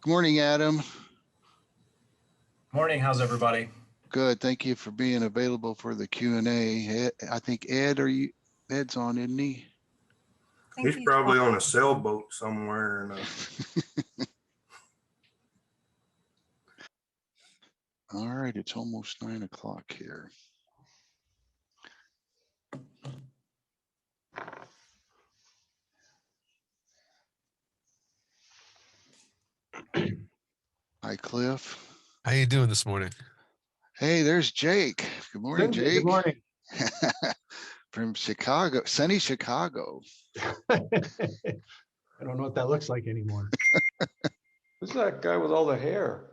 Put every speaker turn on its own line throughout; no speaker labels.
Good morning, Adam.
Morning, how's everybody?
Good, thank you for being available for the Q&A. I think Ed's on, isn't he?
He's probably on a sailboat somewhere.
All right, it's almost 9 o'clock here. Hi, Cliff.
How you doing this morning?
Hey, there's Jake. Good morning,
Lindsay,
Jake.
good morning.
From Chicago, sunny Chicago.
I don't know what that looks like anymore.
Who's that guy with all the hair?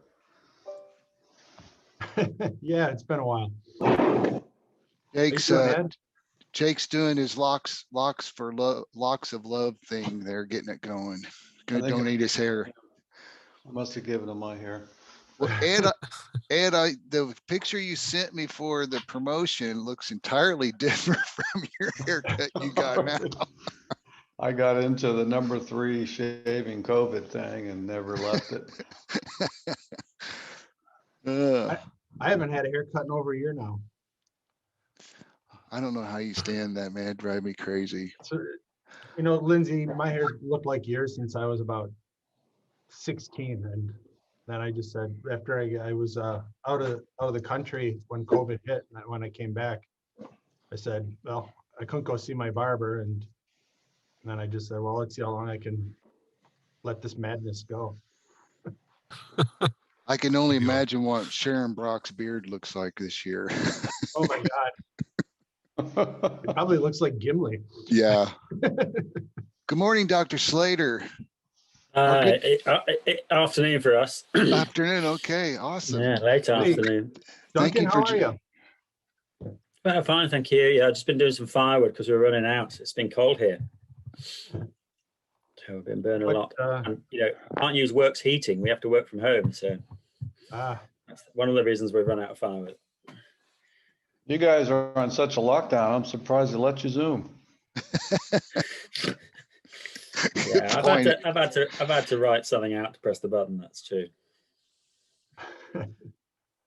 Yeah, it's been a while.
Jake's doing his locks of love thing. They're getting it going. Gonna donate his hair.
I must have given him my hair.
Well, Ed, the picture you sent me for the promotion looks entirely different from your haircut you got now.
I got into the number 3 shaving COVID thing and never left it.
I haven't had a haircut in over a year now.
I don't know how you stand that, man. It drive me crazy.
So, you know, Lindsay, my hair looked like yours since I was about 16, and then I just said after I was out of the country when COVID hit, and when I came back, I said, well, I couldn't go see my barber, and then I just said, well, let's see how long I can let this madness go.
I can only imagine what Sharon Brock's beard looks like this year.
Oh my God. It probably looks like Gimli.
Yeah. Good morning, Dr. Slater.
Afternoon for us.
Afternoon. Okay. Awesome.
Yeah, late afternoon.
Duncan, how are you?
Well, fine, thank you. Yeah, I've just been doing some firewood because we're running out. It's been cold here. So we've been burning a lot. And, you know, can't use works heating. We have to work from home. So that's one of the reasons we've run out of firewood.
You guys are on such a lockdown. I'm surprised they let you Zoom.
Yeah, I've had to write something out to press the button. That's true.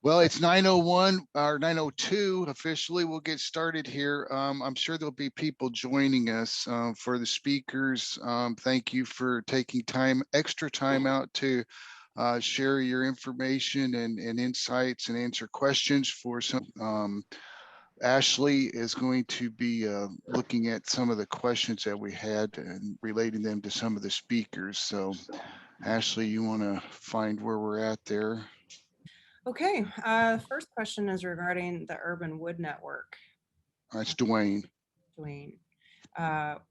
Well, it's 9:01 or 9:02 officially. We'll get started here. I'm sure there'll be people joining us. For the speakers, thank you for taking extra time out to share your information and insights and answer questions for some. Ashley is going to be looking at some of the questions that we had and relating them to some of the speakers. So Ashley, you want to find where we're at there?
Okay, first question is regarding the Urban Wood Network.
That's Dwayne.
Dwayne,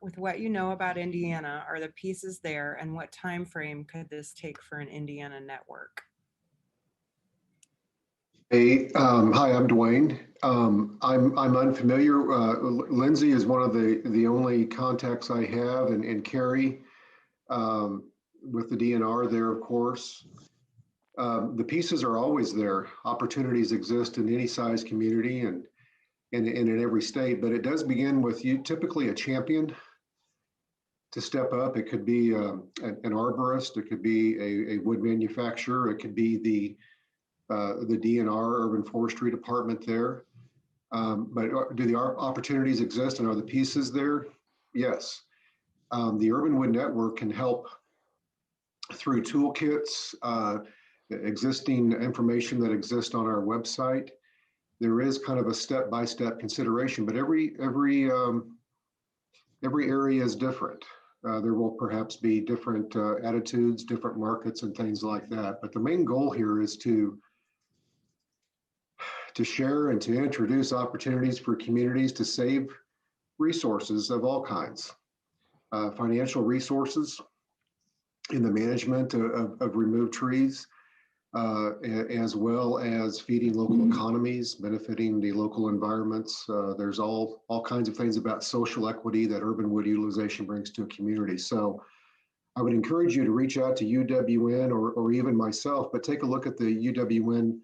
with what you know about Indiana, are the pieces there, and what time frame could this take for an Indiana network?
Hey, hi, I'm Dwayne. I'm unfamiliar. Lindsay is one of the only contacts I have, and Carrie with the DNR there, of course. The pieces are always there. Opportunities exist in any size community and in every state, but it does begin with typically a champion to step up. It could be an arborist, it could be a wood manufacturer, it could be the DNR, Urban Forestry Department there. But do the opportunities exist and are the pieces there? Yes. The Urban Wood Network can help through toolkits, existing information that exists on our website. There is kind of a step-by-step consideration, but every area is different. There will perhaps be different attitudes, different markets and things like that. But the main goal here is to share and to introduce opportunities for communities to save resources of all kinds, financial resources in the management of removed trees, as well as feeding local economies, benefiting the local environments. There's all kinds of things about social equity that urban wood utilization brings to a community. So I would encourage you to reach out to UWN or even myself, but take a look at the UWN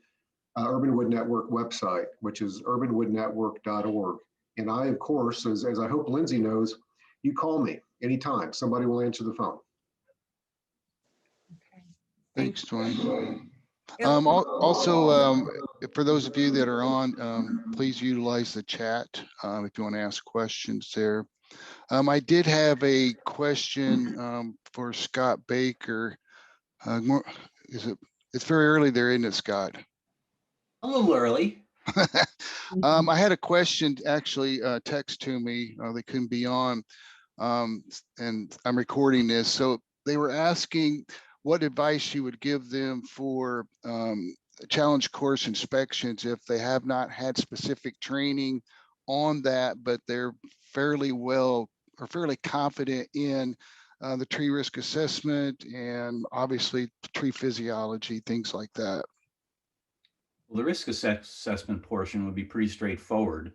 Urban Wood Network website, which is urbanwoodnetwork.org. And I, of course, as I hope Lindsay knows, you call me anytime. Somebody will answer the phone.
Okay.
Thanks, Dwayne.
It-
Also, for those of you that are on, please utilize the chat if you want to ask questions there. I did have a question for Scott Baker. It's very early there, isn't it, Scott?
A little early.
I had a question actually text to me. They couldn't be on, and I'm recording this. So they were asking what advice you would give them for challenge course inspections if they have not had specific training on that, but they're fairly well or fairly confident in the tree risk assessment and obviously tree physiology, things like that.
Well, the risk assessment portion would be pretty straightforward.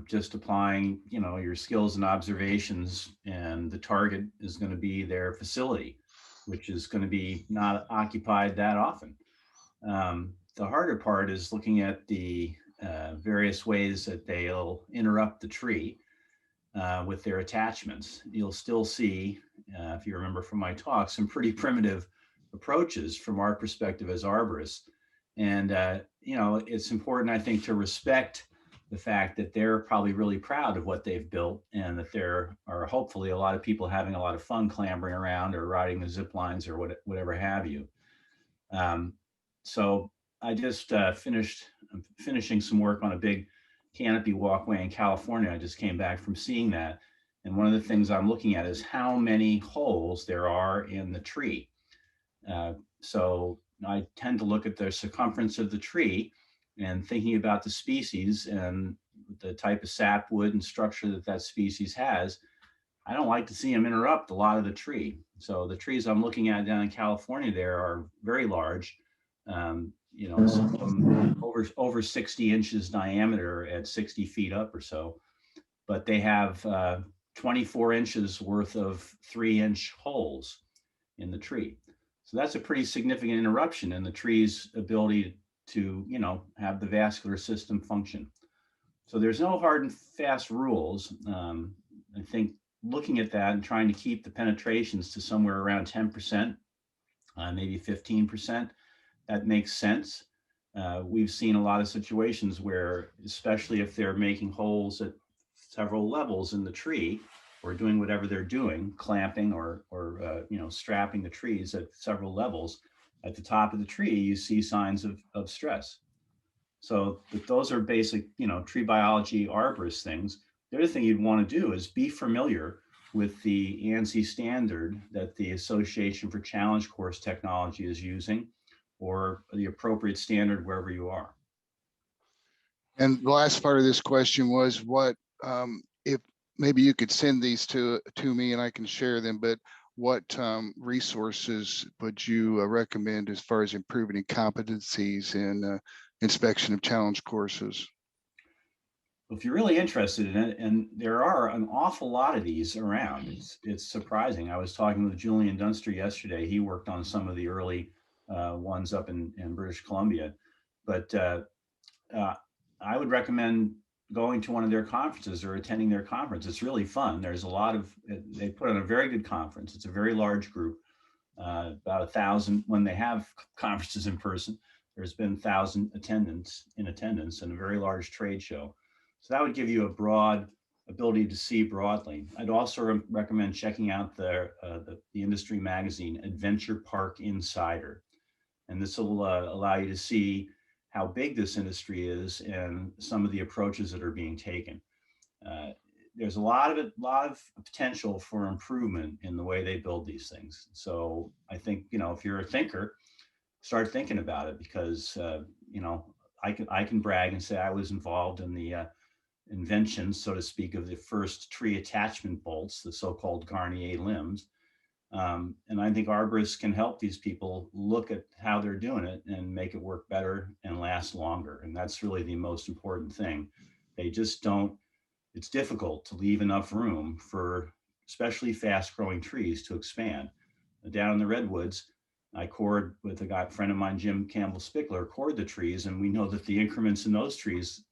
Just applying, your skills and observations, and the target is going to be their facility, which is going to be not occupied that often. The harder part is looking at the various ways that they'll interrupt the tree with their attachments. You'll still see, if you remember from my talk, some pretty primitive approaches from our perspective as arborists. And, it's important, I think, to respect the fact that they're probably really proud of what they've built, and that there are hopefully a lot of people having a lot of fun clambering around or riding the zip lines or whatever have you. So I just finishing some work on a big canopy walkway in California. I just came back from seeing that. And one of the things I'm looking at is how many holes there are in the tree. So I tend to look at the circumference of the tree and thinking about the species and the type of sapwood and structure that species has. I don't like to see them interrupt a lot of the tree. So the trees I'm looking at down in California there are very large, some of them over 60 inches diameter at 60 feet up or so, but they have 24 inches worth of 3-inch holes in the tree. So that's a pretty significant interruption in the tree's ability to, have the vascular system function. So there's no hard and fast rules. I think looking at that and trying to keep the penetrations to somewhere around 10%, maybe 15%, that makes sense. We've seen a lot of situations where, especially if they're making holes at several levels in the tree, or doing whatever they're doing, clamping or strapping the trees at several levels, at the top of the tree, you see signs of stress. So those are basic, tree biology arborist things. The other thing you'd want to do is be familiar with the ANSI standard that the Association for Challenge Course Technology is using, or the appropriate standard wherever you are.
And the last part of this question was what, if maybe you could send these to me and I can share them, but what resources would you recommend as far as improving competencies in inspection of challenge courses?
If you're really interested in it, and there are an awful lot of these around, it's surprising. I was talking with Julian Dunster yesterday. He worked on some of the early ones up in British Columbia, but I would recommend going to one of their conferences or attending their conference. It's really fun. There's a lot of, they put on a very good conference. It's a very large group, about 1,000 when they have conferences in person. There's been 1,000 attendants in attendance, and a very large trade show. So that would give you a broad ability to see broadly. I'd also recommend checking out the industry magazine, Adventure Park Insider. And this will allow you to see how big this industry is and some of the approaches that are being taken. There's a lot of potential for improvement in the way they build these things. So I think, if you're a thinker, start thinking about it, because, I can brag and say I was involved in the invention, so to speak, of the first tree attachment bolts, the so-called Garnier limbs. And I think arborists can help these people look at how they're doing it and make it work better and last longer. And that's really the most important thing. They just don't, it's difficult to leave enough room for especially fast growing trees to expand. Down in the redwoods, I cored with a friend of mine, Jim Campbell Spickler, cored the trees. And we know that the increments in those trees,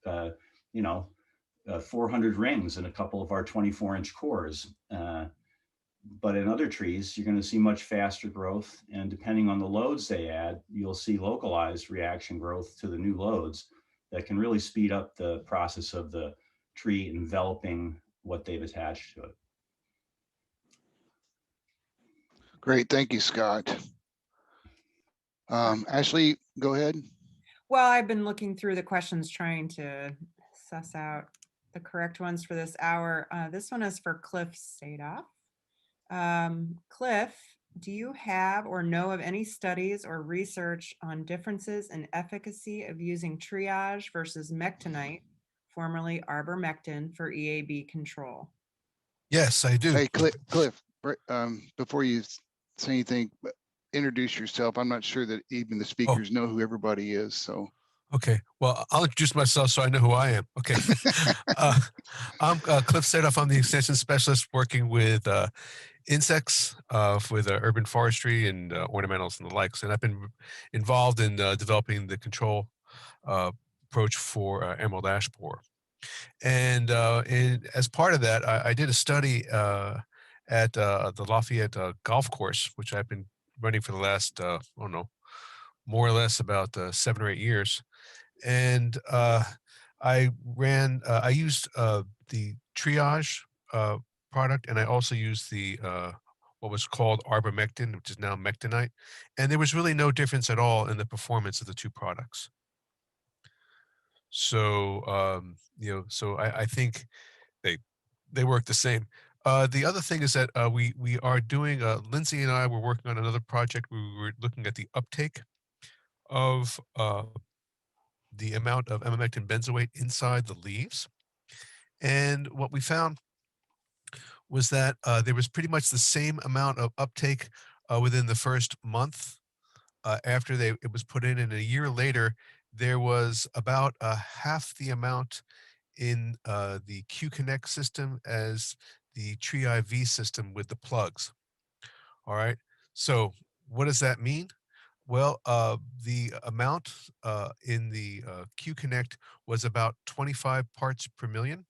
400 rings in a couple of our 24-inch cores. But in other trees, you're going to see much faster growth. And depending on the loads they add, you'll see localized reaction growth to the new loads that can really speed up the process of the tree enveloping what they've attached to it.
Great, thank you, Scott. Ashley, go ahead.
Well, I've been looking through the questions trying to suss out the correct ones for this hour. This one is for Cliff Sadoff. Cliff, do you have or know of any studies or research on differences in efficacy of using triage versus mectinite, formerly arbormectin, for EAB control?
Yes, I do.
Hey, Cliff, before you say anything, introduce yourself. I'm not sure that even the speakers know who everybody is, so.
Okay, well, I'll introduce myself so I know who I am. Okay. I'm Cliff Sadoff. I'm the extension specialist working with insects with urban forestry and ornamentals and the likes. And I've been involved in developing the control approach for emerald ash borer. And as part of that, I did a study at the Lafayette golf course, which I've been running for the last, I don't know, more or less about 7 or 8 years. And I used the triage product, and I also used the what was called arbomectin, which is now mectinite, and there was really no difference at all in the performance of the two products. So so I think they work the same. The other thing is that we are doing. Lindsay and I were working on another project. We were looking at the uptake of the amount of emamectin benzoate inside the leaves, and what we found was that there was pretty much the same amount of uptake within the first month after it was put in, and a year later there was about half the amount in the Q-Connect system as the Tree IV system with the plugs. All right, so what does that mean? Well, the amount in the Q-Connect was about 25 parts per million,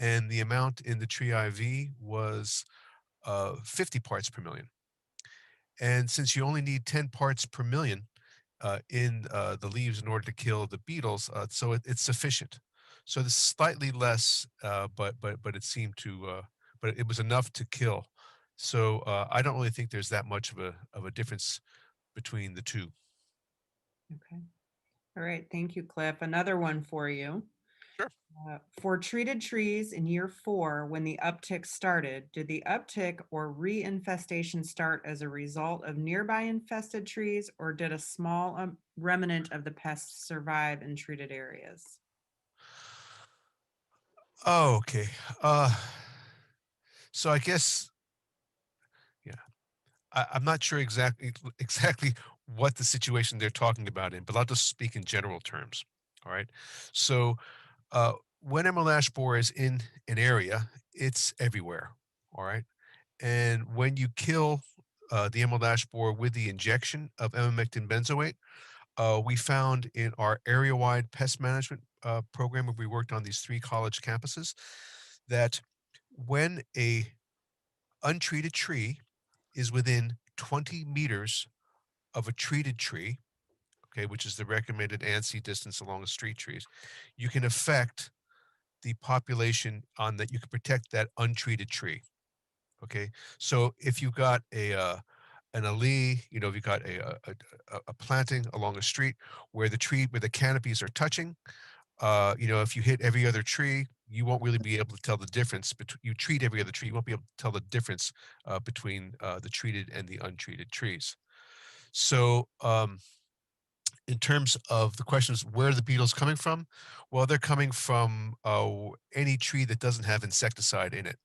and the amount in the Tree IV was 50 parts per million. And since you only need 10 parts per million in the leaves in order to kill the beetles, so it's sufficient. So this is slightly less, but it seemed to, but it was enough to kill. So I don't really think there's that much of a difference between the two.
Okay. All right. Thank you, Cliff. Another one for you.
Sure.
For treated trees in year 4, when the uptick started, did the uptick or reinfestation start as a result of nearby infested trees, or did a small remnant of the pests survive in treated areas?
Oh, okay. So I guess, yeah, I'm not sure exactly what the situation they're talking about in, but I'll just speak in general terms. All right. So when emerald ash borer is in an area, it's everywhere. All right. And when you kill the emerald ash borer with the injection of emamectin benzoate, we found in our area-wide pest management program where we worked on these 3 college campuses that when a untreated tree is within 20 meters of a treated tree, okay, which is the recommended ANSI distance along the street trees, you can affect the population on that. You can protect that untreated tree. Okay, so if you've got an alley, if you've got a planting along a street where the canopies are touching, if you hit every other tree, you won't really be able to tell the difference between. You treat every other tree, you won't be able to tell the difference between the treated and the untreated trees. So in terms of the questions, where are the beetles coming from? Well, they're coming from any tree that doesn't have insecticide in it.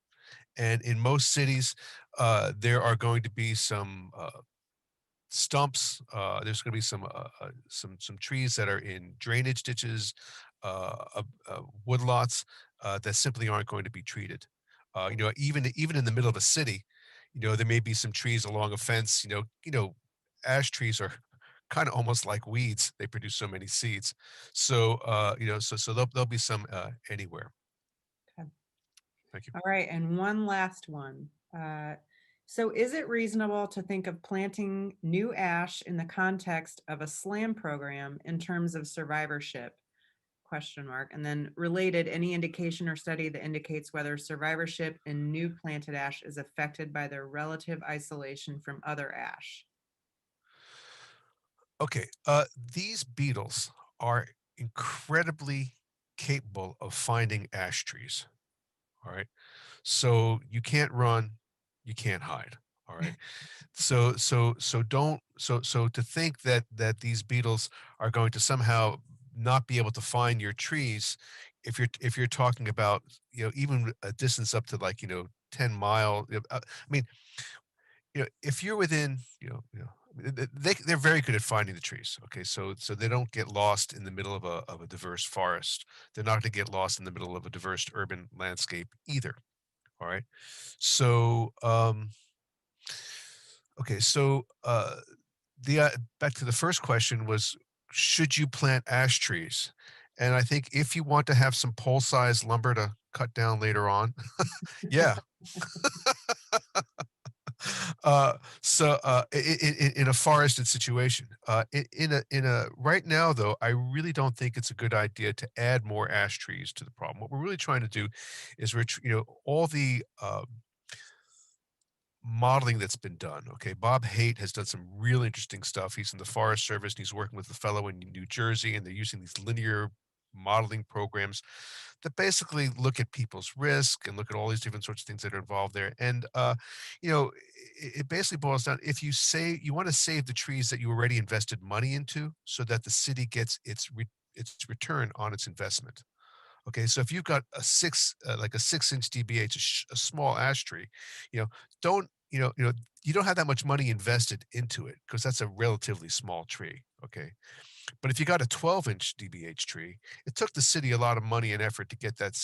And in most cities, there are going to be some stumps. There's going to be some trees that are in drainage ditches, woodlots that simply aren't going to be treated. Even in the middle of a city, there may be some trees along a fence. Ash trees are kind of almost like weeds. They produce so many seeds. So so there'll be some anywhere.
Okay.
Thank you.
All right, and one last one. So is it reasonable to think of planting new ash in the context of a SLAM program in terms of survivorship? Question mark. And then related, any indication or study that indicates whether survivorship in new planted ash is affected by their relative isolation from other ash?
Okay, these beetles are incredibly capable of finding ash trees. All right, so you can't run, you can't hide. All right, so don't to think that these beetles are going to somehow not be able to find your trees, if you're talking about, even a distance up to, like, 10 mile. I mean, if you're within, they're very good at finding the trees. Okay, so they don't get lost in the middle of a diverse forest. They're not going to get lost in the middle of a diverse urban landscape either. All right, so okay, so the back to the first question was, should you plant ash trees? And I think if you want to have some pole-sized lumber to cut down later on, yeah. In a forested situation, in a right now though, I really don't think it's a good idea to add more ash trees to the problem. What we're really trying to do is all the modeling that's been done. Okay, Bob Haight has done some really interesting stuff. He's in the Forest Service and he's working with a fellow in New Jersey, and they're using these linear modeling programs that basically look at people's risk and look at all these different sorts of things that are involved there. And it basically boils down, if you say you want to save the trees that you already invested money into, so that the city gets its return on its investment. Okay, so if you've got like a 6-inch DBH, a small ash tree, you know, don't you don't have that much money invested into it because that's a relatively small tree. Okay, but if you got a 12-inch DBH tree, it took the city a lot of money and effort to get that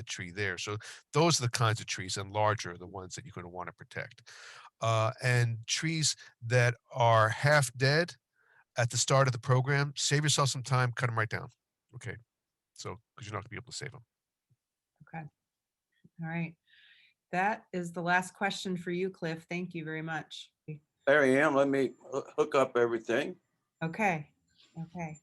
tree there. So those are the kinds of trees, and larger are the ones that you're going to want to protect. And trees that are half dead at the start of the program, save yourself some time, cut them right down. Okay, so because you're not going to be able to save them.
Okay. All right. That is the last question for you, Cliff. Thank you very much.
There I am. Let me hook up everything.
Okay. Okay.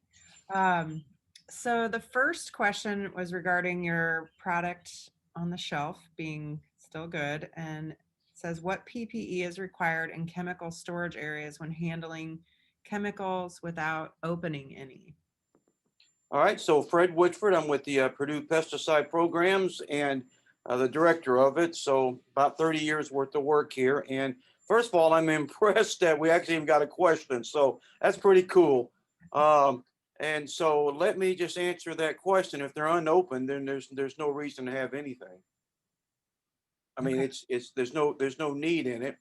So the first question was regarding your product on the shelf being still good, and it says, what PPE is required in chemical storage areas when handling chemicals without opening any?
All right. So Fred Woodford, I'm with the Purdue Pesticide Programs and the director of it. So about 30 years worth of work here. And first of all, I'm impressed that we actually even got a question. So that's pretty cool. And so let me just answer that question. If they're unopened, then there's no reason to have anything. I mean,
Okay.
there's no need in it.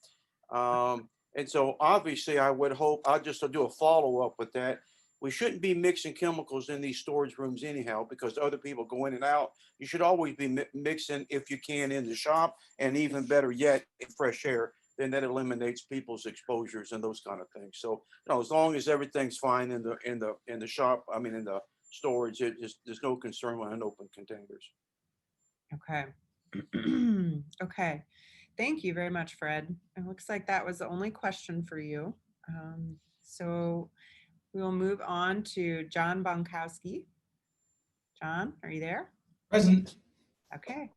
And so obviously I would hope, I'll just do a follow-up with that. We shouldn't be mixing chemicals in these storage rooms anyhow, because other people go in and out. You should always be mixing, if you can, in the shop, and even better yet, in fresh air. Then that eliminates people's exposures and those kind of things. So, as long as everything's fine in the shop, I mean in the storage, there's no concern with unopened containers.
Okay. Okay. Thank you very much, Fred. It looks like that was the only question for you. So we will move on to John Bonkowski. John, are you there?
Present.
Okay.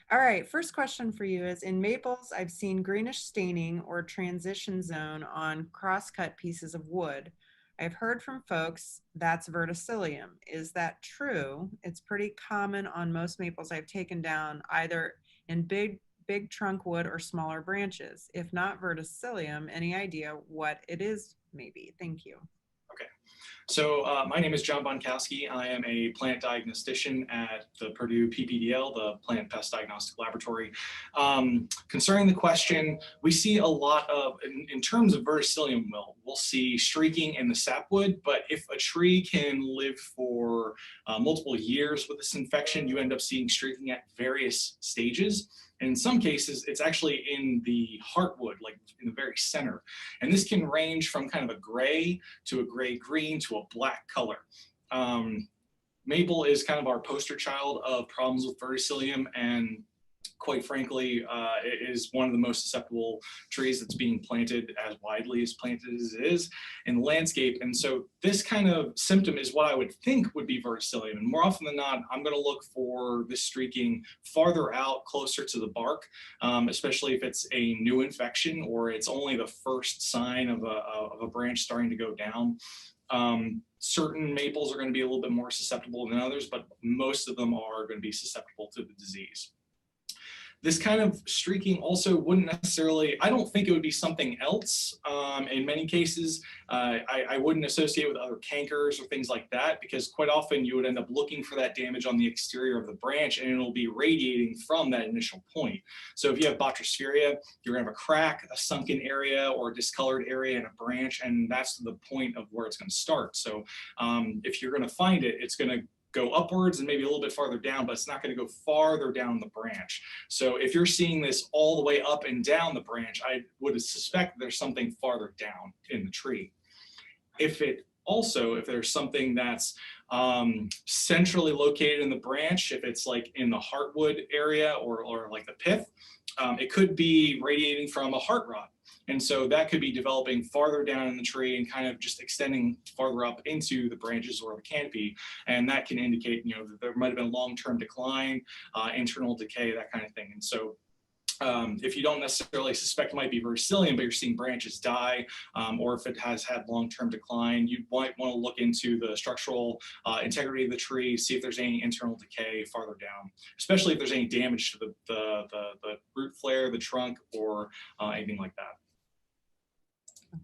All right. First question for you is, in maples, I've seen greenish staining or transition zone on cross-cut pieces of wood. I've heard from folks that's verticillium. Is that true? It's pretty common on most maples I've taken down, either in big trunk wood or smaller branches. If not verticillium, any idea what it is maybe? Thank you.
Okay. So my name is John Bonkowski. I am a plant diagnostician at the Purdue PPDL, the Plant Pest Diagnostic Laboratory. Concerning the question, we see a lot of, in terms of verticillium wilt, we'll see streaking in the sapwood, but if a tree can live for multiple years with this infection, you end up seeing streaking at various stages. And in some cases, it's actually in the heartwood, like in the very center. And this can range from kind of a gray to a gray-green to a black color. Maple is kind of our poster child of problems with verticillium, and quite frankly, it is one of the most susceptible trees that's being planted as widely as planted as it is in the landscape. And so this kind of symptom is what I would think would be verticillium. And more often than not, I'm going to look for this streaking farther out, closer to the bark, especially if it's a new infection or it's only the first sign of a branch starting to go down. Certain maples are going to be a little bit more susceptible than others, but most of them are going to be susceptible to the disease. This kind of streaking also wouldn't necessarily, I don't think it would be something else. In many cases, I wouldn't associate with other cankers or things like that, because quite often you would end up looking for that damage on the exterior of the branch and it'll be radiating from that initial point. So if you have Botrysphaeria, you're gonna have a crack, a sunken area or a discolored area in a branch, and that's the point of where it's gonna start. So if you're gonna find it, it's gonna go upwards and maybe a little bit farther down, but it's not going to go farther down the branch. So if you're seeing this all the way up and down the branch, I would suspect there's something farther down in the tree. If there's something that's centrally located in the branch, if it's like in the heartwood area or like the pith, it could be radiating from a heart rot. And so that could be developing farther down in the tree and kind of just extending farther up into the branches or the canopy. And that can indicate, you know, that there might have been long-term decline, internal decay, that kind of thing. And so if you don't necessarily suspect it might be verticillium, but you're seeing branches die, or if it has had long-term decline, you might want to look into the structural integrity of the tree, see if there's any internal decay farther down, especially if there's any damage to the root flare, the trunk, or anything like that.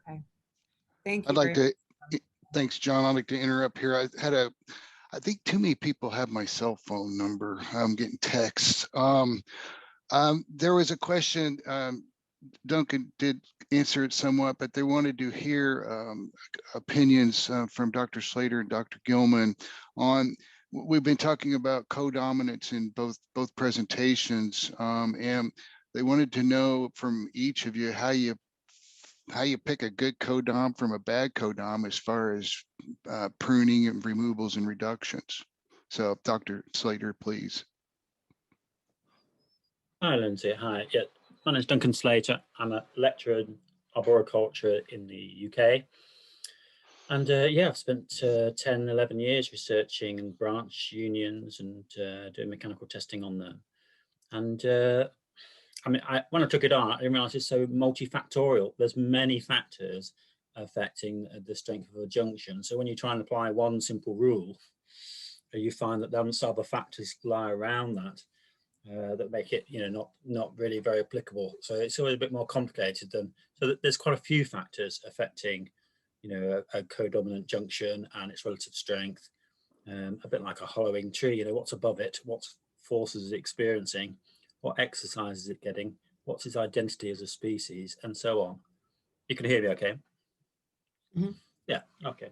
Okay, thank you.
I'd like to, thanks, John. I'd like to interrupt here. I think too many people have my cell phone number. I'm getting texts. There was a question, Duncan did answer it somewhat, but they wanted to hear opinions from Dr. Slater and Dr. Gilman on, we've been talking about codominance in both presentations, and they wanted to know from each of you how you pick a good codom from a bad codom as far as pruning and removals and reductions. So Dr. Slater, please.
Hi, Lindsay. Hi. Yeah, my name is Duncan Slater. I'm a lecturer in arboriculture in the UK. And yeah, I've spent 10, 11 years researching branch unions and doing mechanical testing on them. And I mean, when I took it on, I didn't realize it's so multifactorial. There's many factors affecting the strength of a junction. So when you try and apply one simple rule, you find that there's other factors lie around that. That make it, you know, not really very applicable. So it's always a bit more complicated than, so that there's quite a few factors affecting, you know, a codominant junction and its relative strength. A bit like a hollowing tree, you know, what's above it, what forces is it experiencing, what exercise is it getting, what's its identity as a species, and so on. You can hear me okay? Mm-hmm. Yeah, okay.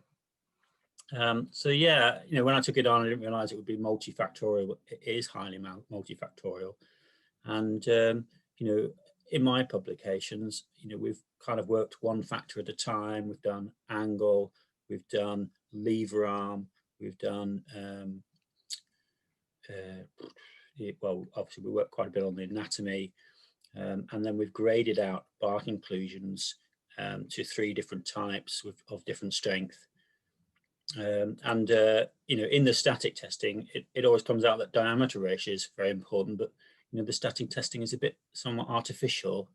So yeah, you know, when I took it on, I didn't realize it would be multifactorial. It is highly multifactorial. And, you know, in my publications, you know, we've kind of worked one factor at a time. We've done angle, we've done lever arm, we've done, well, obviously we work quite a bit on the anatomy. And then we've graded out bark inclusions to 3 different types of different strength. You know, in the static testing, it always comes out that diameter ratio is very important, but you know, the static testing is a bit somewhat artificial.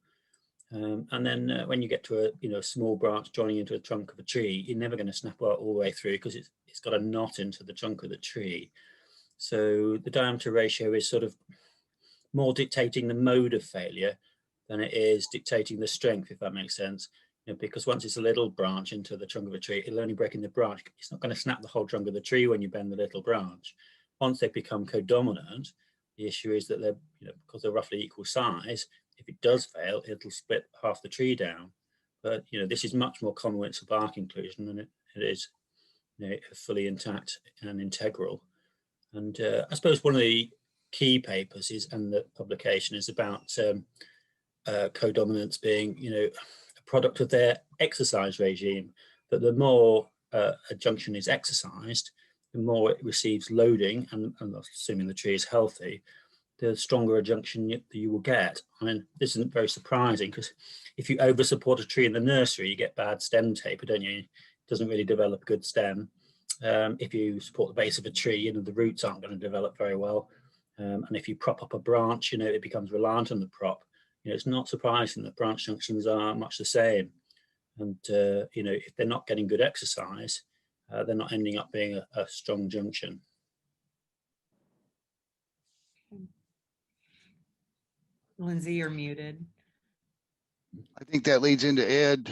And then when you get to a, you know, small branch joining into a trunk of a tree, you're never going to snap out all the way through because it's got a knot into the trunk of the tree. So the diameter ratio is sort of more dictating the mode of failure than it is dictating the strength, if that makes sense. You know, because once it's a little branch into the trunk of a tree, it'll only break in the branch. It's not going to snap the whole trunk of the tree when you bend the little branch. Once they become codominant, the issue is that they're, you know, because they're roughly equal size, if it does fail, it'll split half the tree down. But you know, this is much more common when it's a bark inclusion than it is, you know, fully intact and integral. And I suppose one of the key papers is, and the publication is about codominance being, you know, product of their exercise regime, that the more a junction is exercised, the more it receives loading, and assuming the tree is healthy, the stronger a junction you will get. I mean, this isn't very surprising, because if you over support a tree in the nursery, you get bad stem taper, don't you? It doesn't really develop a good stem. If you support the base of a tree, the roots aren't going to develop very well. And if you prop up a branch, it becomes reliant on the prop. It's not surprising that branch junctions are much the same. And, if they're not getting good exercise, they're not ending up being a strong junction.
Lindsay, you're muted.
I think that leads into Ed,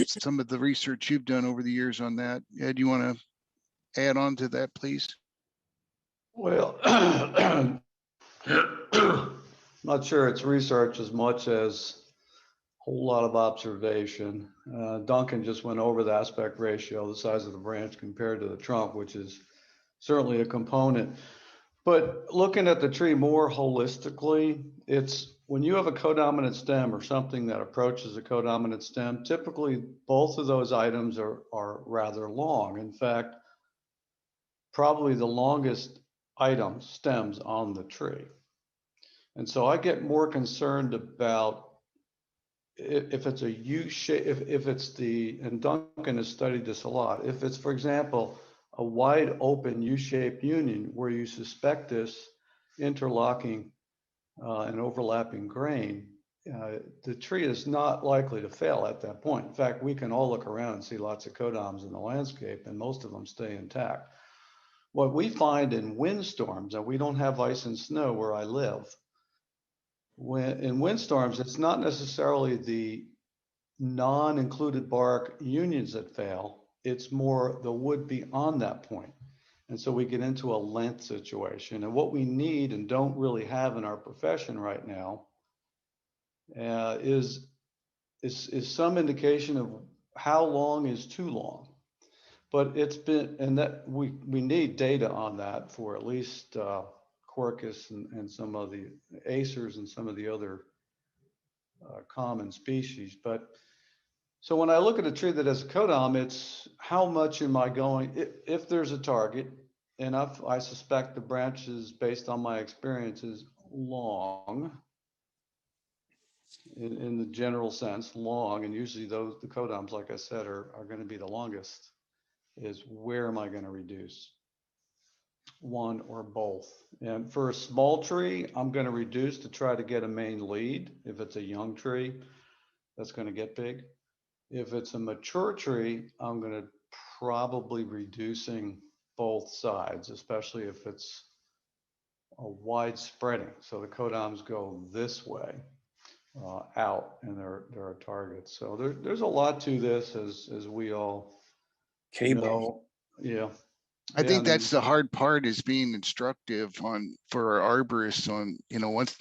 some of the research you've done over the years on that. Ed, you want to add on to that, please?
Well, not sure it's research as much as a whole lot of observation. Duncan just went over the aspect ratio, the size of the branch compared to the trunk, which is certainly a component. But looking at the tree more holistically, it's when you have a codominant stem or something that approaches a codominant stem, typically both of those items are rather long. In fact, probably the longest item stems on the tree. And so I get more concerned about if it's a U shape, if it's and Duncan has studied this a lot, if it's, for example, a wide open U-shaped union where you suspect this interlocking and overlapping grain, the tree is not likely to fail at that point. In fact, we can all look around and see lots of codoms in the landscape, and most of them stay intact. What we find in windstorms, and we don't have ice and snow where I live, in windstorms, it's not necessarily the non-included bark unions that fail, it's more the wood beyond that point. And so we get into a length situation. And what we need and don't really have in our profession right now is some indication of how long is too long. But it's been, and that we need data on that for at least Quercus and some of the acers and some of the other common species. But so when I look at a tree that has a codom, it's how much am I going, if there's a target, and I suspect the branches, based on my experience, is long, in the general sense, long, and usually the codoms, like I said, are going to be the longest, is where am I going to reduce? One or both. And for a small tree, I'm going to reduce to try to get a main lead. If it's a young tree, that's going to get big. If it's a mature tree, I'm going to probably reducing both sides, especially if it's a wide spreading. So the codoms go this way out, and there are targets. So there's a lot to this, as we all know. Yeah.
I think that's the hard part, is being instructive for our arborists on, once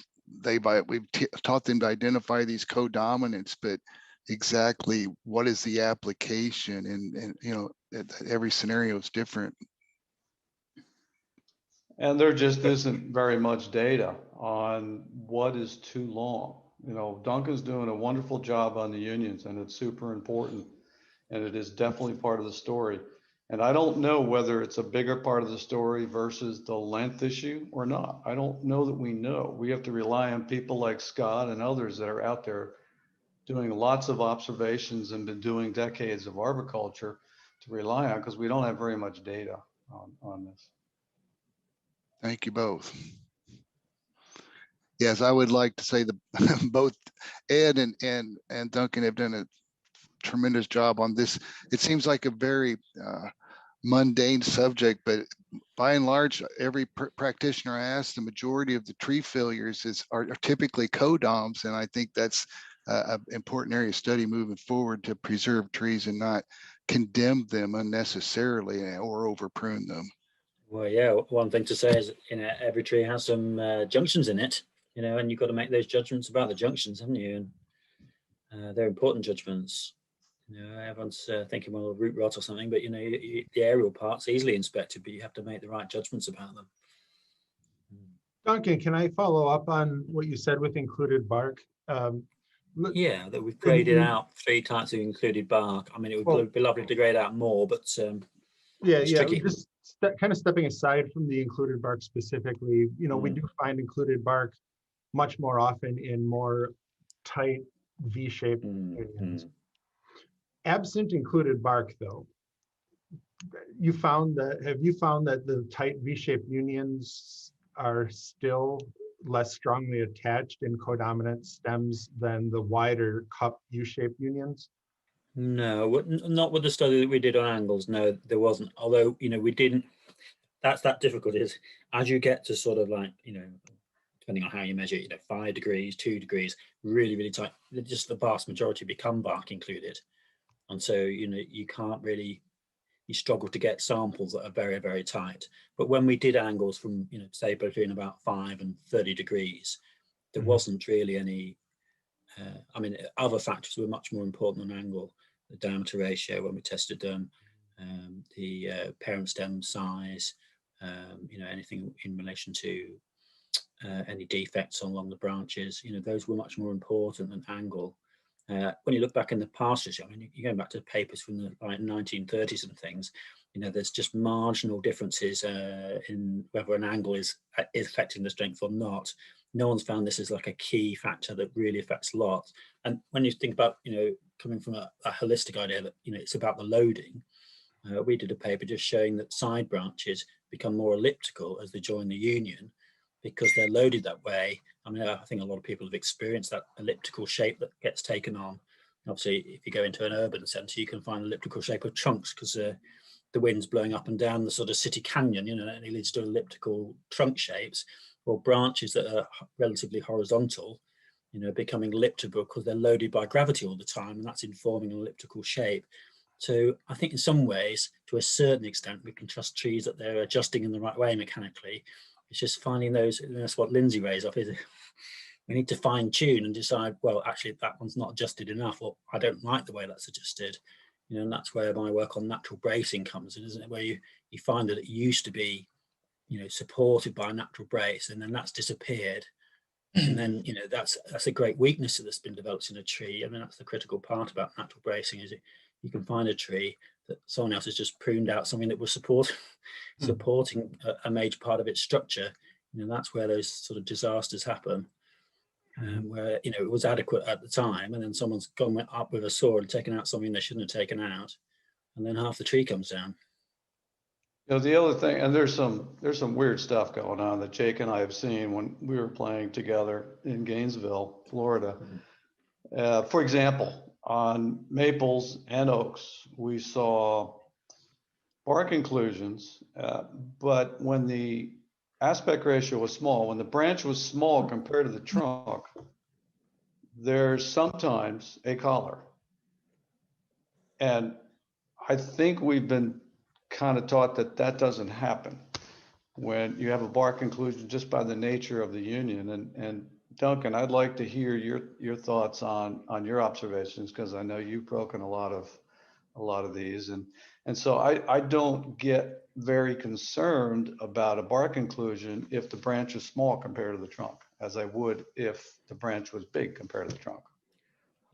we've taught them to identify these codominants, but exactly what is the application, and every scenario is different. And
there just isn't very much data on what is too long. Duncan's doing a wonderful job on the unions, and it's super important, and it is definitely part of the story. And I don't know whether it's a bigger part of the story versus the length issue or not. I don't know that we know. We have to rely on people like Scott and others that are out there doing lots of observations and been doing decades of arboriculture to rely on, because we don't have very much data on this.
Thank you both. Yes, I would like to say both Ed and Duncan have done a tremendous job on this. It seems like a very mundane subject, but by and large, every practitioner I ask, the majority of the tree failures are typically codoms, and I think that's an important area of study moving forward, to preserve trees and not condemn them unnecessarily or over prune them.
Well, yeah, one thing to say is, every tree has some junctions in it, and you've got to make those judgments about the junctions, haven't you? And they're important judgments. Everyone's thinking, well, root rot or something, but the aerial part's easily inspected, but you have to make the right judgments about them.
Duncan, can I follow up on what you said with included bark?
Yeah, that we've graded out 3 types of included bark. I mean, it would be lovely to grade out more, but
Yeah,
tricky.
just kind of stepping aside from the included bark specifically, we do find included bark much more often in more tight V-shaped unions. Absent included bark, though, have you found that the tight V-shaped unions are still less strongly attached in codominant stems than the wider cup U-shaped unions?
No, not with the study that we did on angles. No, there wasn't. Although, we didn't, that difficult is as you get to sort of like, depending on how you measure it, 5 degrees, 2 degrees, really, really tight, just the vast majority become bark included. And so, you can't really, you struggle to get samples that are very, very tight. But when we did angles from, say between about 5 and 30 degrees, there wasn't really any, other factors were much more important than angle. The diameter ratio when we tested them, the parent stem size, anything in relation to any defects along the branches, those were much more important than angle. When you look back in the past, you're going back to papers from the 1930s and things, there's just marginal differences in whether an angle is affecting the strength or not. No one's found this as like a key factor that really affects a lot. And when you think about, coming from a holistic idea that, it's about the loading, we did a paper just showing that side branches become more elliptical as they join the union because they're loaded that way. I think a lot of people have experienced that elliptical shape that gets taken on. Obviously, if you go into an urban centre, you can find elliptical shape of trunks because the wind's blowing up and down the sort of city canyon, and it leads to elliptical trunk shapes, or branches that are relatively horizontal, becoming elliptical because they're loaded by gravity all the time, and that's informing an elliptical shape. So I think in some ways, to a certain extent, we can trust trees that they're adjusting in the right way mechanically. It's just finding those, and that's what Lindsay raised up, is we need to fine tune and decide, well, actually that one's not adjusted enough, or I don't like the way that's adjusted. And that's where my work on natural bracing comes in, isn't it? Where you find that it used to be, supported by a natural brace, and then that's disappeared. And then, that's a great weakness that's been developed in a tree. That's the critical part about natural bracing, is you can find a tree that someone else has just pruned out something that was supporting a major part of its structure. That's where those sort of disasters happen, where it was adequate at the time, and then someone's gone up with a saw and taken out something they shouldn't have taken out, and then half the tree comes down.
The other thing, and there's some weird stuff going on that Jake and I have seen when we were playing together in Gainesville, Florida. For example, on maples and oaks, we saw bark inclusions, but when the aspect ratio was small, when the branch was small compared to the trunk, there's sometimes a collar. And I think we've been kind of taught that doesn't happen when you have a bark inclusion just by the nature of the union. And Duncan, I'd like to hear your thoughts on your observations, because I know you've broken a lot of these, and so I don't get very concerned about a bark inclusion if the branch is small compared to the trunk, as I would if the branch was big compared to the trunk.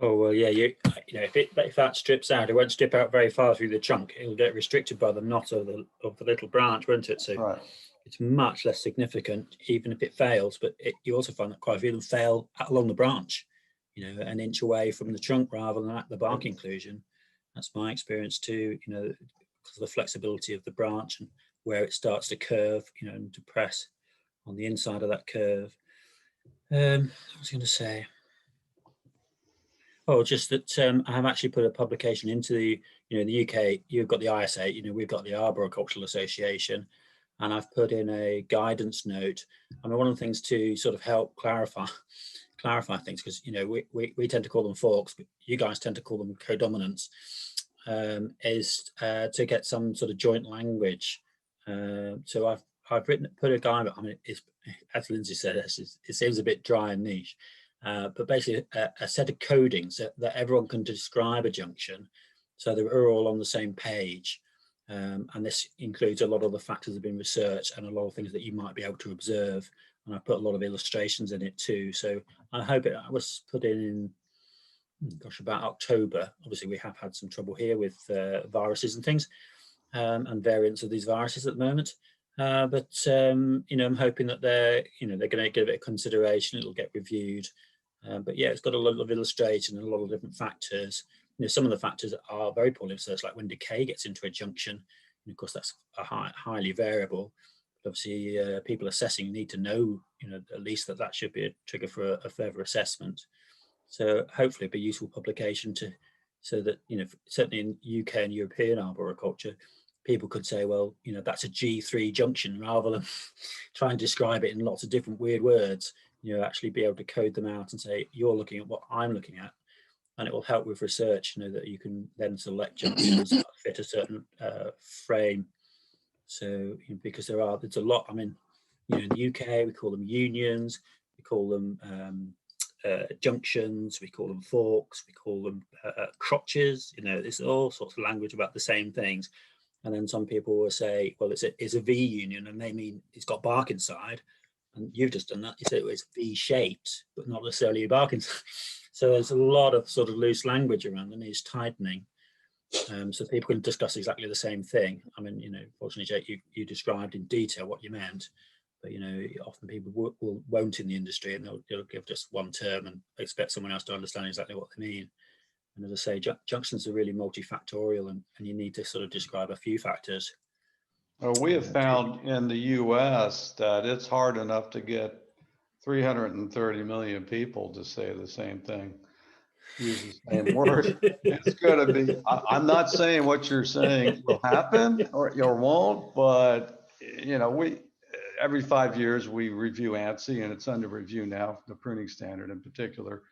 Oh well, yeah. If that strips out, it won't strip out very far through the trunk. It'll get restricted by the knot of the little branch, won't it? So
right.
It's much less significant, even if it fails. But you also find that quite a few of them fail along the branch, an inch away from the trunk rather than at the bark inclusion. That's my experience too. Because of the flexibility of the branch and where it starts to curve, and to press on the inside of that curve. I was going to say. Oh, just that I have actually put a publication into the UK. You've got the ISA, we've got the Arboricultural Association, and I've put in a guidance note. One of the things to sort of help clarify things, because we tend to call them forks, but you guys tend to call them codominants, is to get some sort of joint language. So I've put a guide. It's, as Lindsay said, it seems a bit dry and niche. But basically a set of codings that everyone can describe a junction, so that we're all on the same page. And this includes a lot of the factors that have been researched and a lot of things that you might be able to observe. And I put a lot of illustrations in it too. So I hope I was put in about October. Obviously, we have had some trouble here with viruses and things. and variants of these viruses at the moment. But I'm hoping that they're going to give it a consideration. It'll get reviewed. But yeah, it's got a lot of illustration and a lot of different factors. Some of the factors are very poorly researched, like when decay gets into a junction. And of course, that's highly variable. But obviously, people assessing need to know, at least that should be a trigger for a further assessment. So hopefully, it'll be a useful publication so that certainly in UK and European arboriculture, people could say, well, that's a G3 junction, rather than try and describe it in lots of different weird words. Actually be able to code them out and say, you're looking at what I'm looking at. And it will help with research, that you can then select junctions that fit a certain frame. So, because there's a lot, in the UK, we call them unions, we call them junctions, we call them forks, we call them crotches, there's all sorts of language about the same things. And then some people will say, well, it's a V union, and they mean it's got bark inside. And you've just done that. You said it was V-shaped, but not necessarily a bark inside. So there's a lot of sort of loose language around, and it's tightening. So people can discuss exactly the same thing. Fortunately, Jake, you described in detail what you meant, but often people won't in the industry, and they'll give just one term and expect someone else to understand exactly what they mean. And as I say, junctions are really multifactorial, and you need to sort of describe a few factors.
Well, we have found in the US that it's hard enough to get 330 million people to say the same thing, use the same word. It's going to be, I'm not saying what you're saying will happen or won't, but we every 5 years we review ANSI, and it's under review now, the pruning standard in particular.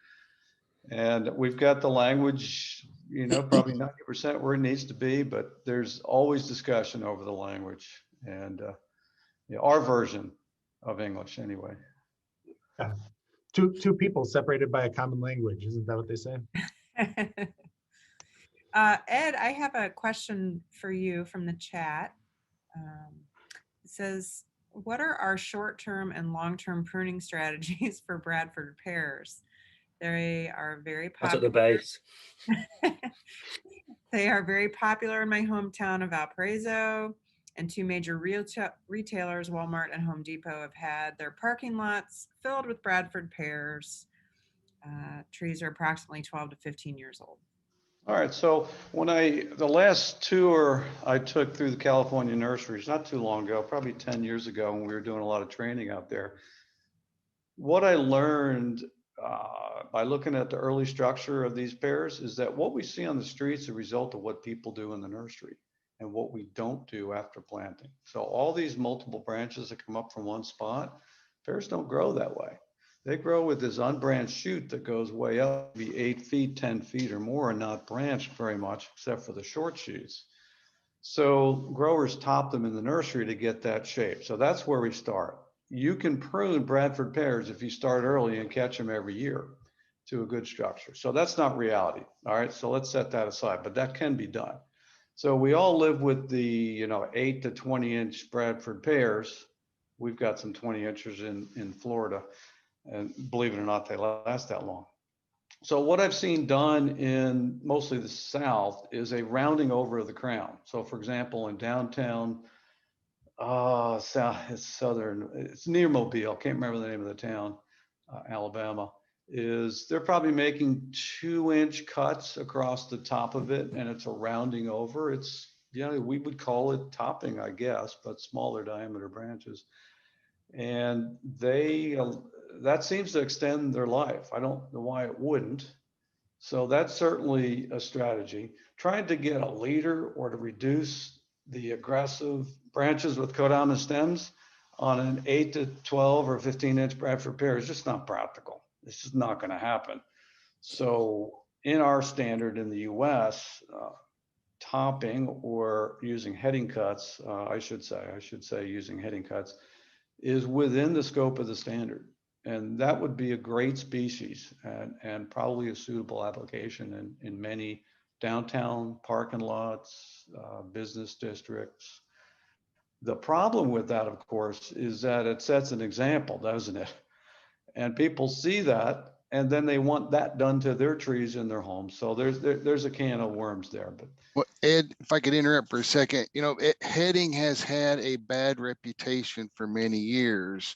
And we've got the language, probably 90% where it needs to be, but there's always discussion over the language, and our version of English anyway.
Yeah. Two people separated by a common language. Isn't that what they say?
Ed, I have a question for you from the chat. It says, what are our short-term and long-term pruning strategies for Bradford pears? They are very popular.
That's at the base.
They are very popular in my hometown of Valparaiso, and two major retailers, Walmart and Home Depot, have had their parking lots filled with Bradford pears. Trees are approximately 12 to 15 years old.
All right, so the last tour I took through the California nurseries, not too long ago, probably 10 years ago, when we were doing a lot of training out there, what I learned by looking at the early structure of these pears is that what we see on the streets is a result of what people do in the nursery and what we don't do after planting. So all these multiple branches that come up from one spot, pears don't grow that way. They grow with this unbranched shoot that goes way up, maybe 8 feet, 10 feet or more, and not branched very much except for the short shoots. So growers top them in the nursery to get that shape. So that's where we start. You can prune Bradford pears if you start early and catch them every year to a good structure. So that's not reality. All right, so let's set that aside, but that can be done. So we all live with the 8 to 20 inch Bradford pears. We've got some 20 inches in Florida, and believe it or not, they last that long. So what I've seen done in mostly the South is a rounding over of the crown. So for example, in downtown, it's near Mobile, can't remember the name of the town, Alabama, they're probably making 2-inch cuts across the top of it, and it's a rounding over. It's, we would call it topping, I guess, but smaller diameter branches. And that seems to extend their life. I don't know why it wouldn't. So that's certainly a strategy. Trying to get a leader or to reduce the aggressive branches with codominant stems on an 8 to 12 or 15-inch Bradford pear is just not practical. It's just not going to happen. So in our standard in the US, topping or using heading cuts, I should say using heading cuts, is within the scope of the standard. And that would be a great species and probably a suitable application in many downtown parking lots, business districts. The problem with that, of course, is that it sets an example, doesn't it? And people see that, and then they want that done to their trees in their homes. So there's a can of worms there. But
well, Ed, if I could interrupt for a second, heading has had a bad reputation for many years,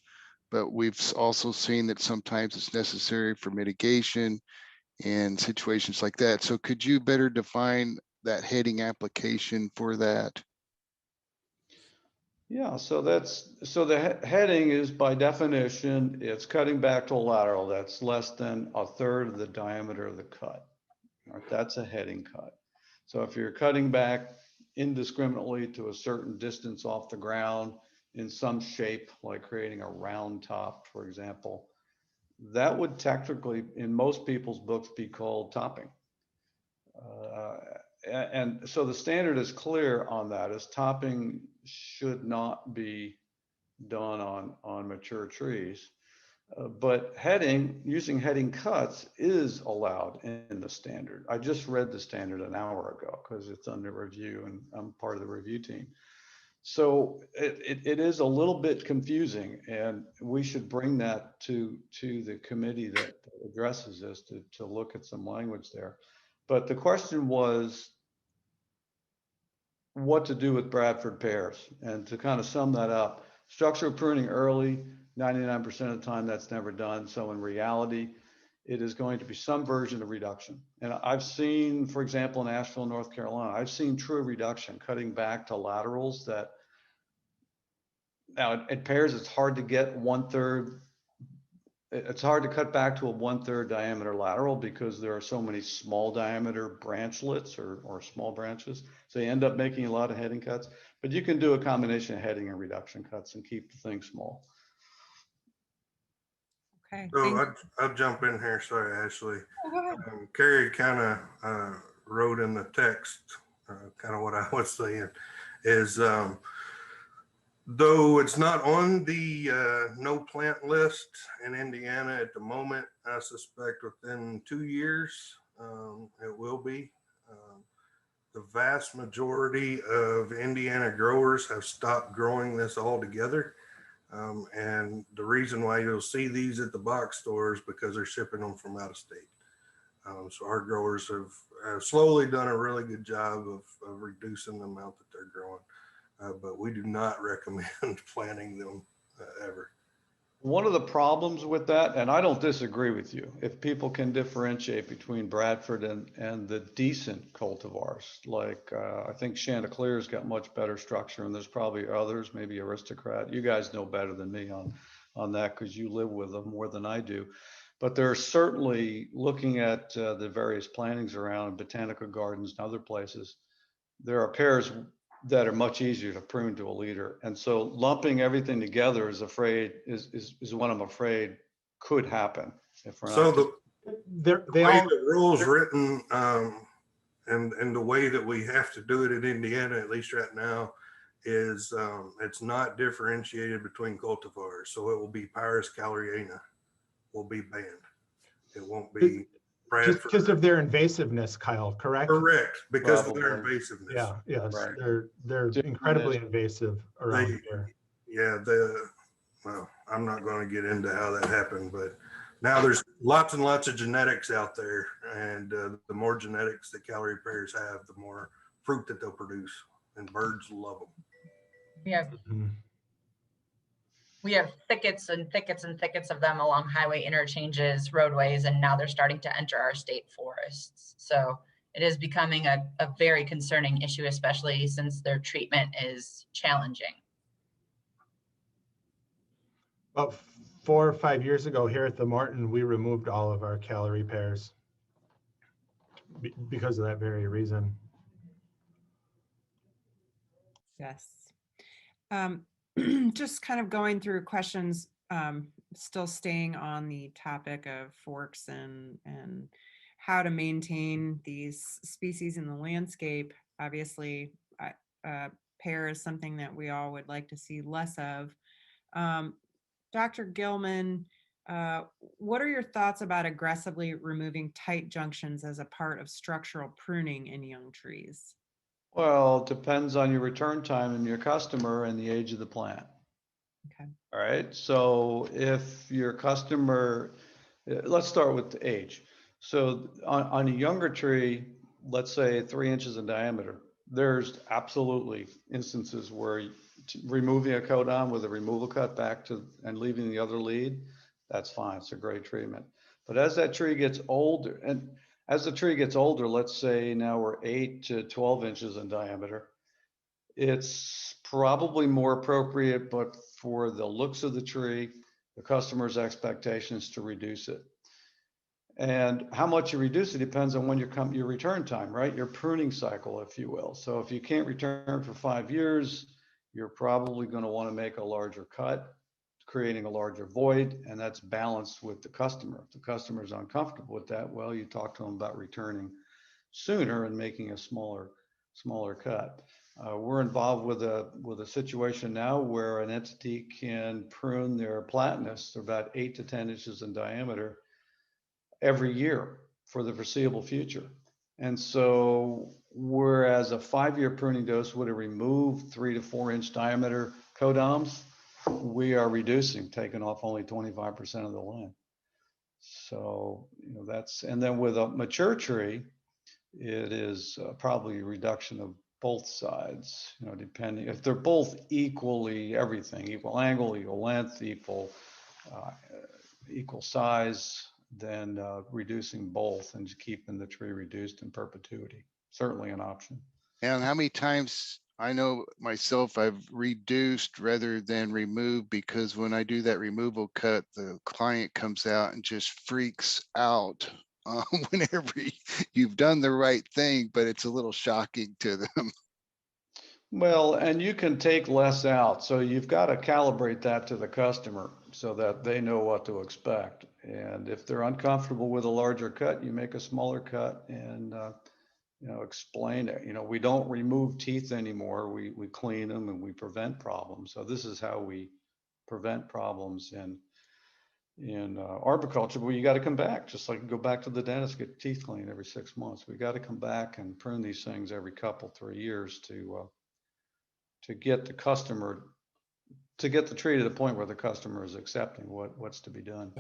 but we've also seen that sometimes it's necessary for mitigation and situations like that. So could you better define that heading application for that?
Yeah, so the heading is by definition, it's cutting back to a lateral that's less than a third of the diameter of the cut. All right, that's a heading cut. So if you're cutting back indiscriminately to a certain distance off the ground in some shape, like creating a round top, for example, that would technically, in most people's books, be called topping. And so the standard is clear on that, is topping should not be done on mature trees. But using heading cuts is allowed in the standard. I just read the standard an hour ago because it's under review and I'm part of the review team. So it is a little bit confusing, and we should bring that to the committee that addresses this to look at some language there. But the question was what to do with Bradford pears. And to kind of sum that up, structural pruning early, 99% of the time that's never done. So in reality, it is going to be some version of reduction. And I've seen, for example, in Asheville, North Carolina, I've seen true reduction, cutting back to laterals that, now at pears, it's hard to get 1/3. It's hard to cut back to a 1/3 diameter lateral because there are so many small diameter branchlets or small branches. So you end up making a lot of heading cuts, but you can do a combination of heading and reduction cuts and keep the thing small.
Okay.
So I'll jump in here. Sorry, Ashley.
Oh, go ahead.
Carrie kind of wrote in the text, kind of what I was saying is, though it's not on the no plant list in Indiana at the moment, I suspect within 2 years it will be. The vast majority of Indiana growers have stopped growing this altogether. And the reason why you'll see these at the box stores because they're shipping them from out of state. So our growers have slowly done a really good job of reducing the amount that they're growing. But we do not recommend planting them ever.
One of the problems with that, and I don't disagree with you, if people can differentiate between Bradford and the decent cultivars, like I think Chanticleer's got much better structure, and there's probably others, maybe Aristocrat. You guys know better than me on that because you live with them more than I do. But they're certainly, looking at the various plantings around botanical gardens and other places, there are pears that are much easier to prune to a leader. And so lumping everything together is what I'm afraid could happen if we're not.
So the way the rule's written and the way that we have to do it in Indiana, at least right now, is it's not differentiated between cultivars. So it will be Pyrus Caloriana will be banned. It won't be Bradford.
Just because of their invasiveness, Kyle, correct?
Correct, because of their invasiveness.
Yeah, yes,
Right.
they're incredibly invasive around here.
Yeah, well, I'm not going to get into how that happened, but now there's lots and lots of genetics out there, and the more genetics that calorie pears have, the more fruit that they'll produce, and birds love them.
We have thickets and thickets and thickets of them along highway interchanges, roadways, and now they're starting to enter our state forests. So it is becoming a very concerning issue, especially since their treatment is challenging.
About 4 or 5 years ago here at the Martin, we removed all of our calorie pears because of that very reason.
Yes. Just kind of going through questions, still staying on the topic of forks and how to maintain these species in the landscape. Obviously, pear is something that we all would like to see less of. Dr. Gilman, what are your thoughts about aggressively removing tight junctions as a part of structural pruning in young trees?
Well, it depends on your return time and your customer and the age of the plant.
Okay.
All right. So if your customer, let's start with the age. So on a younger tree, let's say 3 inches in diameter, There's absolutely instances where removing a codon with a removal cut back to and leaving the other lead, that's fine. It's a great treatment. But as that tree gets older, and as the tree gets older, let's say now we're 8 to 12 inches in diameter, it's probably more appropriate, but for the looks of the tree, the customer's expectations to reduce it. And how much you reduce it depends on when your return time, right? Your pruning cycle, if you will. So if you can't return for 5 years, you're probably going to want to make a larger cut, creating a larger void, and that's balanced with the customer. If the customer is uncomfortable with that, well, you talk to them about returning sooner and making a smaller cut. We're involved with a situation now where an entity can prune their platanus. They're about 8 to 10 inches in diameter every year for the foreseeable future. And so whereas a 5-year pruning dose would have removed 3 to 4 inch diameter codoms, we are reducing, taking off only 25% of the limb. So, you know, that's, and then with a mature tree, it is probably a reduction of both sides, you know, depending, if they're both equally everything, equal angle, equal length, equal size, then reducing both and keeping the tree reduced in perpetuity, certainly an option.
And how many times, I know myself, I've reduced rather than removed, because when I do that removal cut, the client comes out and just freaks out whenever you've done the right thing, but it's a little shocking to them.
Well, and you can take less out. So you've got to calibrate that to the customer so that they know what to expect. And if they're uncomfortable with a larger cut, you make a smaller cut and, you know, explain it. You know, we don't remove teeth anymore. We clean them and we prevent problems. So this is how we prevent problems in arboriculture, but you got to come back, just like go back to the dentist, get teeth cleaned every 6 months. We got to come back and prune these things every 3 years to get the customer, to get the tree to the point where the customer is accepting what's to be done.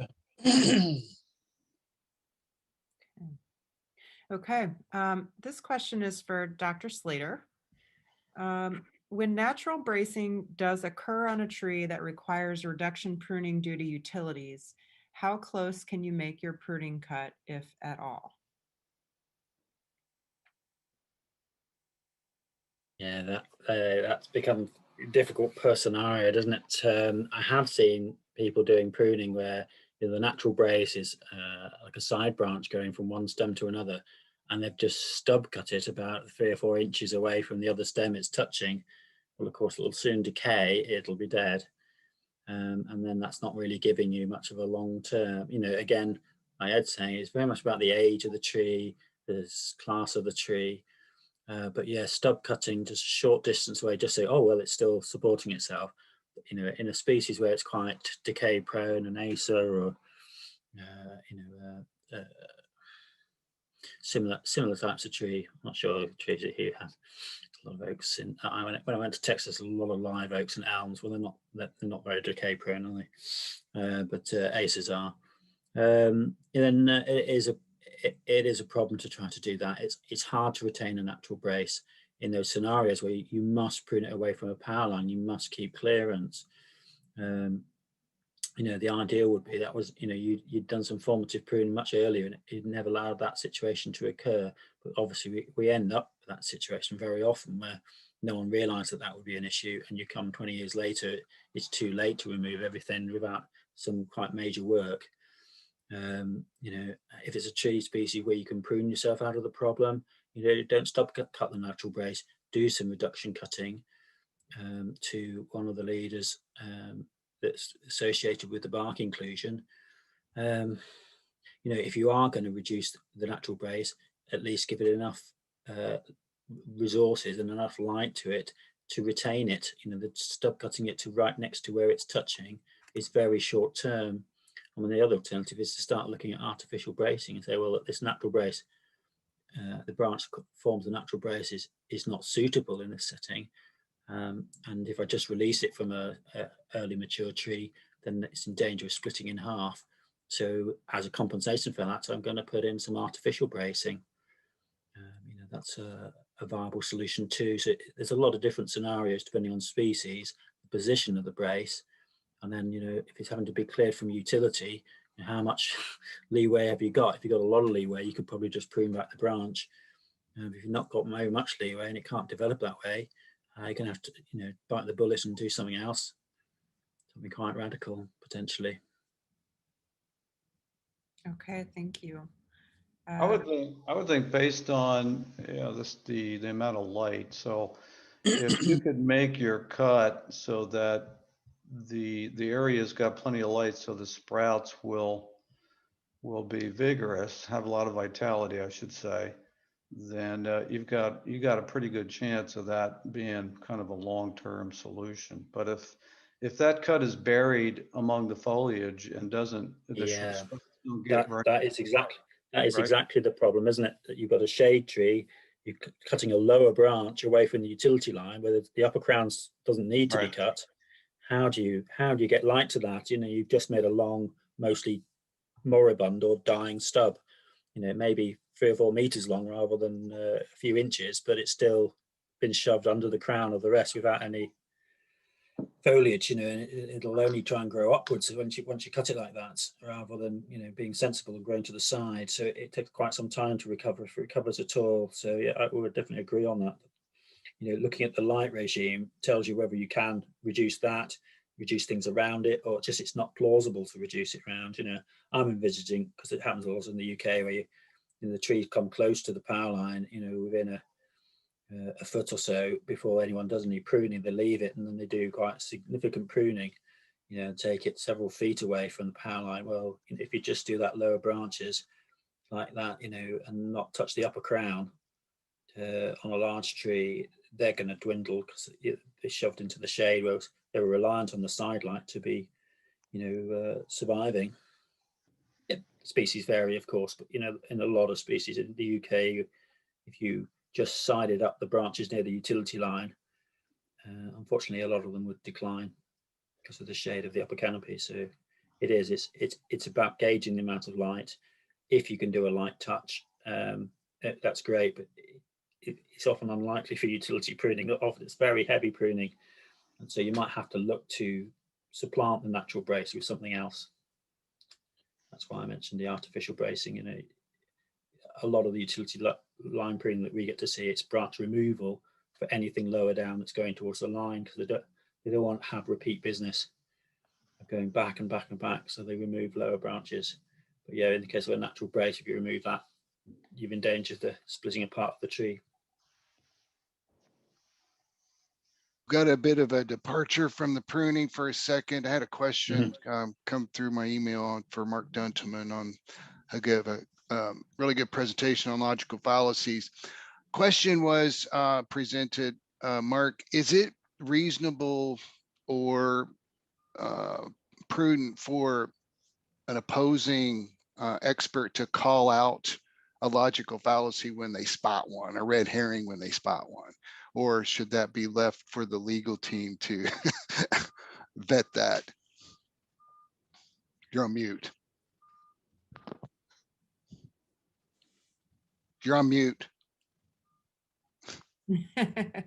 Okay, this question is for Dr. Slater. When natural bracing does occur on a tree that requires reduction pruning due to utilities, how close can you make your pruning cut, if at all?
Yeah, that's become a difficult per scenario, doesn't it? I have seen people doing pruning where, you know, the natural brace is like a side branch going from one stem to another, and they've just stub cut it about 3 or 4 inches away from the other stem it's touching. Well, of course, it'll soon decay, it'll be dead. And then that's not really giving you much of a long term. You know, again, my Ed's saying it's very much about the age of the tree, the class of the tree. But yeah, stub cutting just a short distance away, just say, oh, well, it's still supporting itself. You know, in a species where it's quite decay prone, an acer or, you know, similar types of tree. I'm not sure trees that you have. A lot of oaks in. When I went to Texas, a lot of live oaks and elms. Well, they're not very decay prone, are they? But acers are. And then it is a problem to try to do that. It's hard to retain a natural brace in those scenarios where you must prune it away from a power line. You must keep clearance. You know, the ideal would be that was, you know, you'd done some formative pruning much earlier and you'd never allowed that situation to occur. But obviously we end up with that situation very often where no one realized that would be an issue, and you come 20 years later, it's too late to remove everything without some quite major work. You know, if it's a tree species where you can prune yourself out of the problem, you know, don't stop cut the natural brace, do some reduction cutting to one of the leaders that's associated with the bark inclusion. You know, if you are going to reduce the natural brace, at least give it enough resources and enough light to it to retain it. You know, the stub cutting it to right next to where it's touching is very short term. And the other alternative is to start looking at artificial bracing and say, well, this natural brace, the branch that forms the natural brace is not suitable in this setting. And if I just release it from a early mature tree, then it's in danger of splitting in half. So as a compensation for that, I'm going to put in some artificial bracing. You know, that's a a viable solution too. So there's a lot of different scenarios depending on species, the position of the brace, and then, if it's having to be cleared from utility, how much leeway have you got? If you've got a lot of leeway, you could probably just prune back the branch. If you've not got very much leeway and it can't develop that way, you're going to have to, bite the bullet and do something else, something quite radical potentially.
Okay, thank you.
I would think based on the amount of light. So if you could make your cut so that the area's got plenty of light, so the sprouts will be vigorous, have a lot of vitality, I should say, then you got a pretty good chance of that being kind of a long-term solution. But if that cut is buried among the foliage and doesn't,
that is exactly the problem, isn't it? That you've got a shade tree, you're cutting a lower branch away from the utility line where the upper crown doesn't need to be cut. How do you get light to that? You've just made a long, mostly moribund or dying stub. It may be 3 or 4 meters long rather than a few inches, but it's still been shoved under the crown of the rest without any foliage. And it'll only try and grow upwards once you cut it like that, rather than being sensible and growing to the side. So it takes quite some time to recover, if it recovers at all. So yeah, I would definitely agree on that. Looking at the light regime tells you whether you can reduce things around it, or just it's not plausible to reduce it around. I'm envisaging, because it happens a lot in the UK, where the trees come close to the power line, within a foot or so before anyone does any pruning. They leave it, and then they do quite significant pruning, and take it several feet away from the power line. Well, if you just do that lower branches like that, and not touch the upper crown on a large tree, they're going to dwindle because they're shoved into the shade, whereas they were reliant on the side light to be, surviving. Species vary, of course, but in a lot of species in the UK, if you just sided up the branches near the utility line, unfortunately, a lot of them would decline because of the shade of the upper canopy. So it's about gauging the amount of light. If you can do a light touch, that's great, but it's often unlikely for utility pruning. Often it's very heavy pruning, and so you might have to look to supplant the natural brace with something else. That's why I mentioned the artificial bracing. A lot of the utility line pruning that we get to see, it's branch removal for anything lower down that's going towards the line, because they don't want to have repeat business of going back and back and back, so they remove lower branches. But yeah, in the case of a natural brace, if you remove that, you've endangered the splitting apart of the tree.
Got a bit of a departure from the pruning for a second. I had a question come through my email for Mark Dunteman on a really good presentation on logical fallacies. Question was presented, Mark, is it reasonable or prudent for an opposing expert to call out a logical fallacy when they spot one, a red herring when they spot one? Or should that be left for the legal team to vet that? You're on mute. You're on mute.
I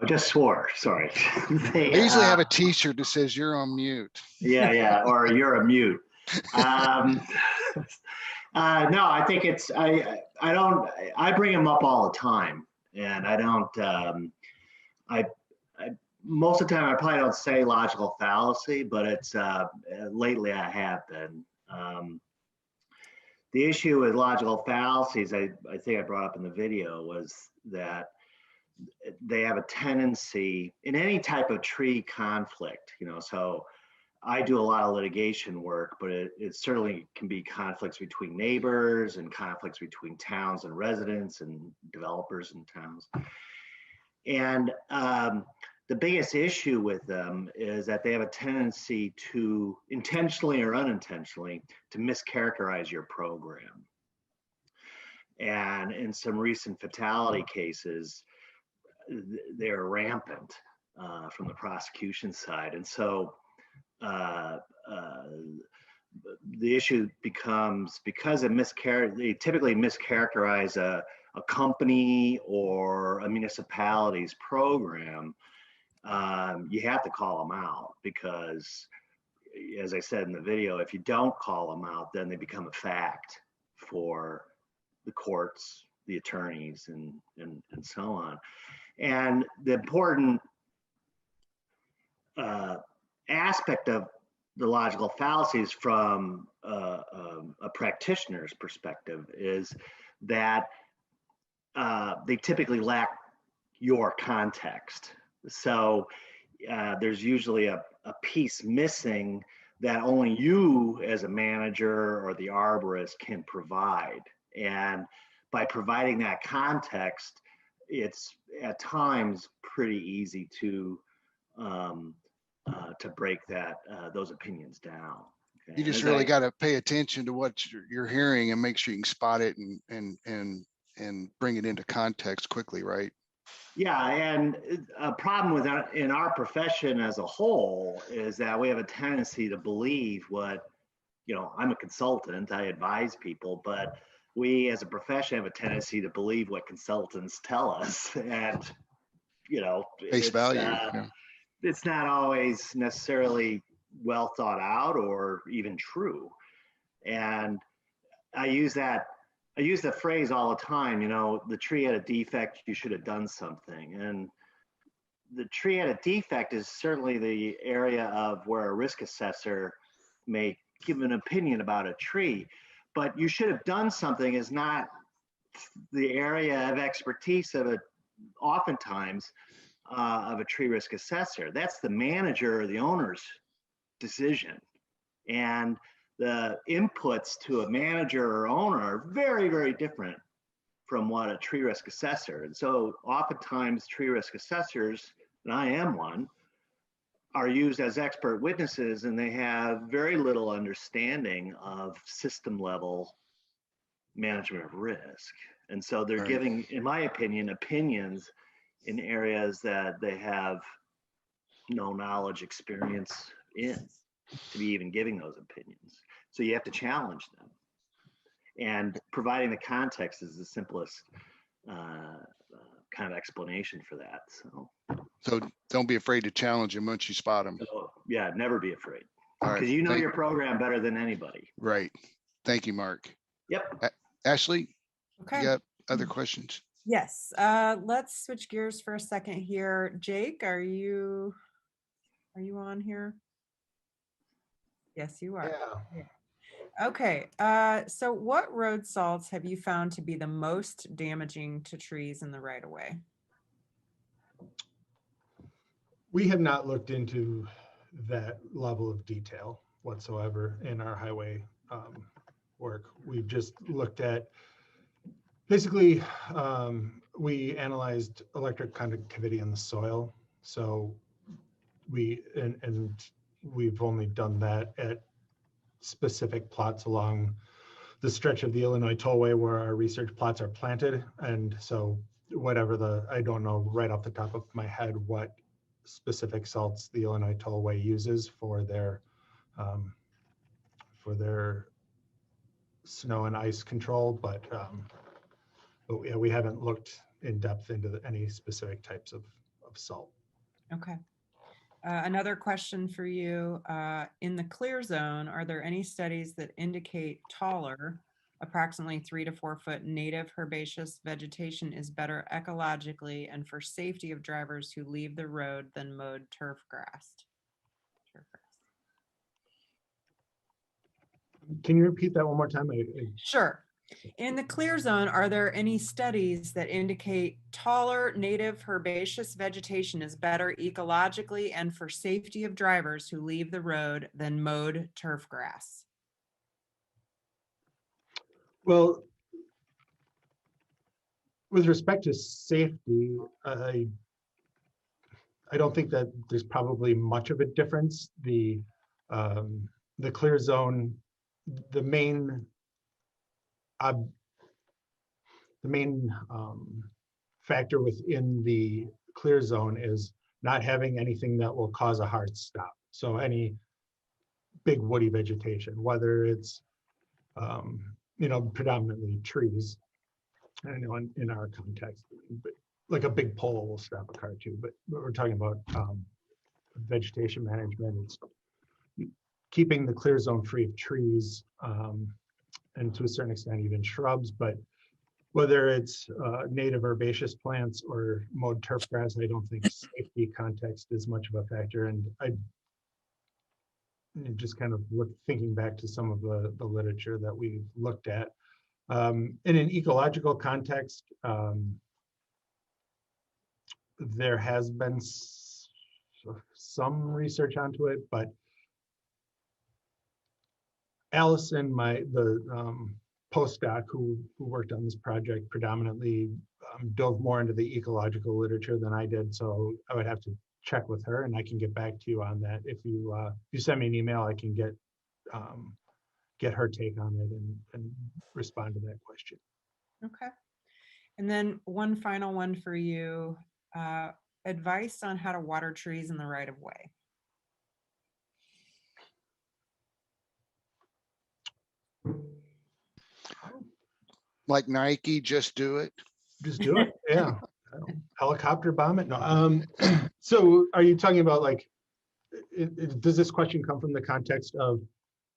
just swore, sorry.
I usually have a t-shirt that says you're on mute.
Yeah, or you're a mute. No, I think it's, I bring them up all the time, and I don't, most of the time I probably don't say logical fallacy, but it's, lately I have been. The issue with logical fallacies, I think I brought up in the video, was that they have a tendency in any type of tree conflict, so I do a lot of litigation work, but it certainly can be conflicts between neighbors and conflicts between towns and residents and developers in towns. And the biggest issue with them is that they have a tendency to, intentionally or unintentionally, to mischaracterize your program. And in some recent fatality cases, they're rampant from the prosecution side. And so the issue becomes, because they typically mischaracterize a company or a municipality's program, you have to call them out, because as I said in the video, if you don't call them out, then they become a fact for the courts, the attorneys, and so on. And the important aspect of the logical fallacies from a practitioner's perspective is that they typically lack your context. So there's usually a piece missing that only you as a manager or the arborist can provide. And by providing that context, it's at times pretty easy to break those opinions down. Okay?
You just really got to pay attention to what you're hearing and make sure you can spot it and bring it into context quickly, right?
Yeah, and a problem with in our profession as a whole is that we have a tendency to believe what, I'm a consultant, I advise people, but we as a profession have a tendency to believe what consultants tell us, and
Face value.
It's not always necessarily well thought out or even true. And I use the phrase all the time, the tree had a defect, you should have done something. And the tree had a defect is certainly the area of where a risk assessor may give an opinion about a tree, but you should have done something is not the area of expertise of oftentimes of a tree risk assessor. That's the manager or the owner's decision. And the inputs to a manager or owner are very, very different from what a tree risk assessor. And so oftentimes tree risk assessors, and I am one, are used as expert witnesses, and they have very little understanding of system level management of risk. And so they're giving, in my opinion, opinions in areas that they have no knowledge, experience in, to be even giving those opinions. So you have to challenge them. And providing the context is the simplest kind of explanation for that.
So don't be afraid to challenge them once you spot them.
So, yeah, never be afraid.
All right.
Because you know your program better than anybody.
Right. Thank you, Mark.
Yep.
Ashley,
Okay.
you got other questions?
Yes. Let's switch gears for a second here. Jake, are you on here? Yes, you are.
Yeah.
Okay. So what road salts have you found to be the most damaging to trees in the right of way?
We have not looked into that level of detail whatsoever in our highway work. We've just looked at, basically, we analyzed electric conductivity in the soil. So we've only done that at specific plots along the stretch of the Illinois Tollway where our research plots are planted. And so whatever I don't know right off the top of my head what specific salts the Illinois Tollway uses for their snow and ice control, but yeah, we haven't looked in depth into any specific types of salt.
Okay. Another question for you. In the clear zone, are there any studies that indicate taller, approximately 3 to 4 foot native herbaceous vegetation is better ecologically and for safety of drivers who leave the road than mowed turf grass?
Can you repeat that one more time?
Sure. In the clear zone, are there any studies that indicate taller native herbaceous vegetation is better ecologically and for safety of drivers who leave the road than mowed turf grass?
Well, with respect to safety, I don't think that there's probably much of a difference. The clear zone, the main factor within the clear zone is not having anything that will cause a hard stop. So any big woody vegetation, whether it's predominantly trees, I know in our context, but like a big pole will stop a car too, but we're talking about vegetation management. It's keeping the clear zone free of trees, and to a certain extent even shrubs, but whether it's native herbaceous plants or mowed turf grass, I don't think safety context is much of a factor. And I just kind of thinking back to some of the literature that we've looked at. In an ecological context, there has been some research onto it, but Allison, the postdoc who worked on this project predominantly dove more into the ecological literature than I did. So I would have to check with her, and I can get back to you on that. If you send me an email, I can get her take on it and respond to that question.
Okay. And then one final one for you, advice on how to water trees in the right of way.
Like Nike, just do it.
Just do it. Yeah. Helicopter bomb it. No. So are you talking about like, does this question come from the context of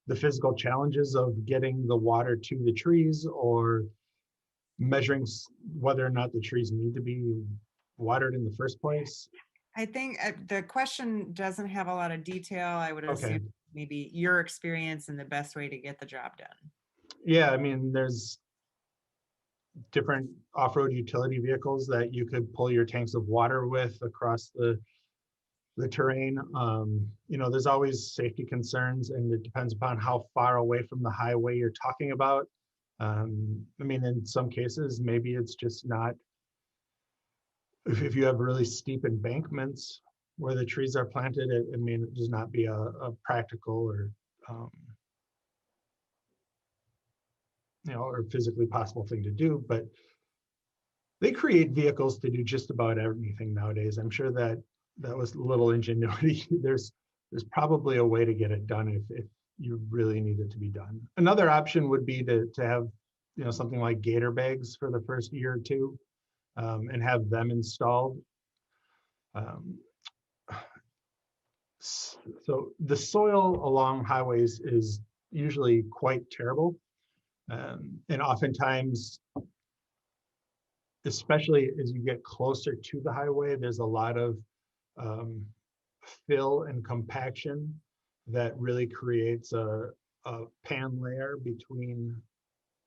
the physical challenges of getting the water to the trees, or measuring whether or not the trees need to be watered in the first place?
I think the question doesn't have a lot of detail. I would assume maybe your experience and the best way to get the job done.
Yeah, I mean, there's different off-road utility vehicles that you could pull your tanks of water with across the terrain. You know, there's always safety concerns, and it depends upon how far away from the highway you're talking about. I mean, in some cases, maybe it's just not, if you have really steep embankments where the trees are planted, it may just not be a practical or you know, or physically possible thing to do. But they create vehicles to do just about everything nowadays. I'm sure that was a little ingenuity. There's probably a way to get it done if you really need it to be done. Another option would be to have, you know, something like gator bags for the first year or two, and have them installed. So the soil along highways is usually quite terrible. And oftentimes, especially as you get closer to the highway, there's a lot of fill and compaction that really creates a pan layer between,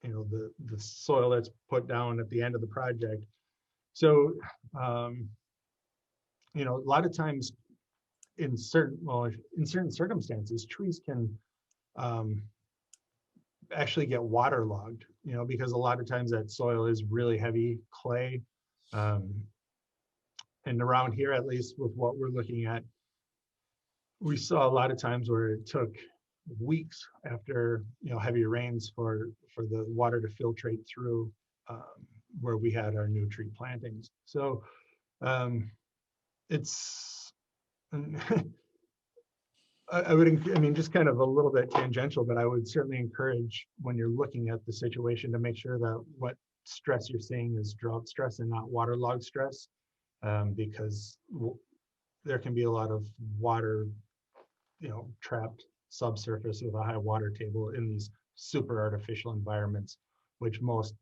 you know, the soil that's put down at the end of the project. So, you know, a lot of times in certain circumstances, trees can actually get waterlogged, you know, because a lot of times that soil is really heavy clay. And around here, at least with what we're looking at, we saw a lot of times where it took weeks after, you know, heavy rains for the water to filtrate through where we had our new tree plantings. So it's I mean, just kind of a little bit tangential, but I would certainly encourage, when you're looking at the situation, to make sure that what stress you're seeing is drought stress and not waterlogged stress, because there can be a lot of water, you know, trapped subsurface with a high water table in these super artificial environments, which most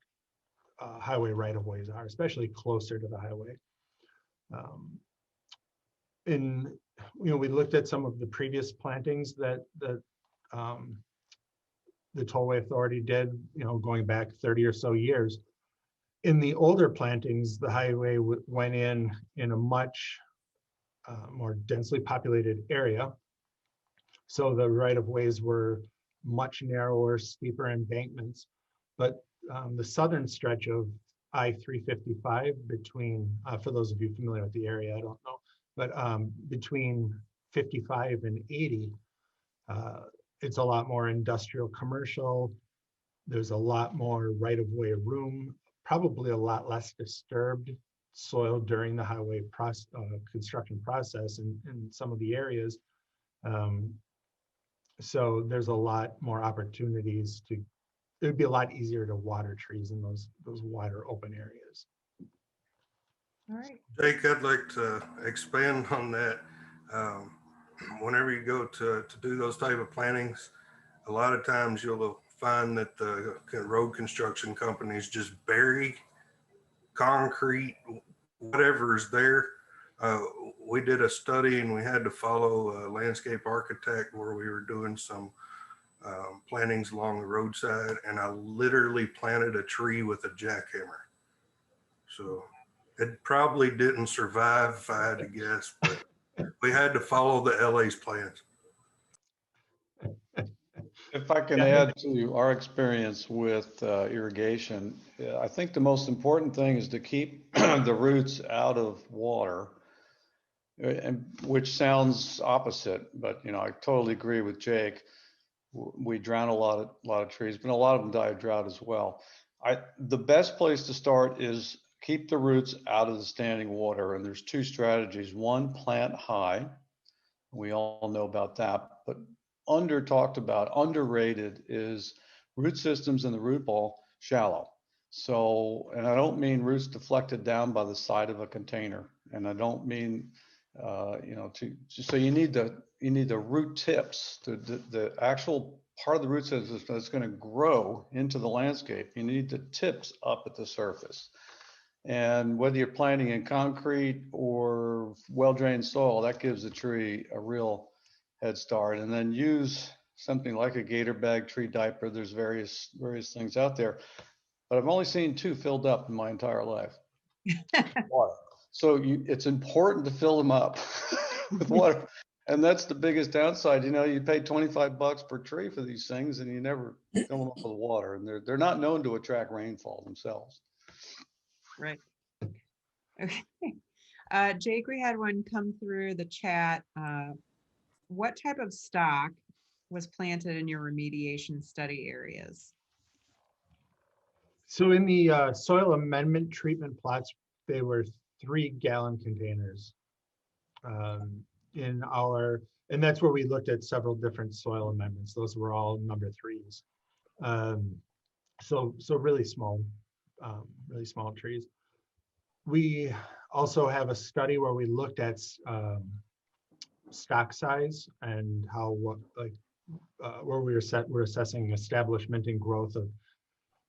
highway right-of-ways are, especially closer to the highway. You know, we looked at some of the previous plantings that the Tollway Authority did, you know, going back 30 or so years. In the older plantings, the highway went in a much more densely populated area. So the right-of-ways were much narrower, steeper embankments. But the southern stretch of I-355 between, for those of you familiar with the area, I don't know, but between 55 and 80, it's a lot more industrial commercial. There's a lot more right-of-way room, probably a lot less disturbed soil during the highway construction process in some of the areas. So there's a lot more opportunities to it would be a lot easier to water trees in those wider open areas.
All right.
Jake, I'd like to expand on that. Whenever you go to do those type of plantings, a lot of times you'll find that the road construction companies just bury concrete, whatever is there. We did a study and we had to follow a landscape architect where we were doing some plantings along the roadside, and I literally planted a tree with a jackhammer. So it probably didn't survive if I had to guess, but we had to follow the LA's plans.
If I can add to our experience with irrigation, I think the most important thing is to keep the roots out of water, and which sounds opposite, but I totally agree with Jake. We drown a lot of trees, but a lot of them die of drought as well. The best place to start is keep the roots out of the standing water, and there's two strategies. One, plant high. We all know about that, but underrated is root systems in the root ball shallow. So, and I don't mean roots deflected down by the side of a container, and I don't mean so you need the root tips, the actual part of the root system that's going to grow into the landscape. You need the tips up at the surface. And whether you're planting in concrete or well-drained soil, that gives the tree a real head start. And then use something like a gator bag tree diaper. There's various things out there, but I've only seen 2 filled up in my entire life. Water. So it's important to fill them up with water. And that's the biggest downside. You pay $25 per tree for these things and you never fill them up with water. And they're not known to attract rainfall themselves.
Right. Okay. Jake, we had one come through the chat. What type of stock was planted in your remediation study areas?
So in the soil amendment treatment plots, they were 3-gallon containers. And that's where we looked at several different soil amendments. Those were all number 3s. So really small trees. We also have a study where we looked at stock size and where we're assessing establishment and growth of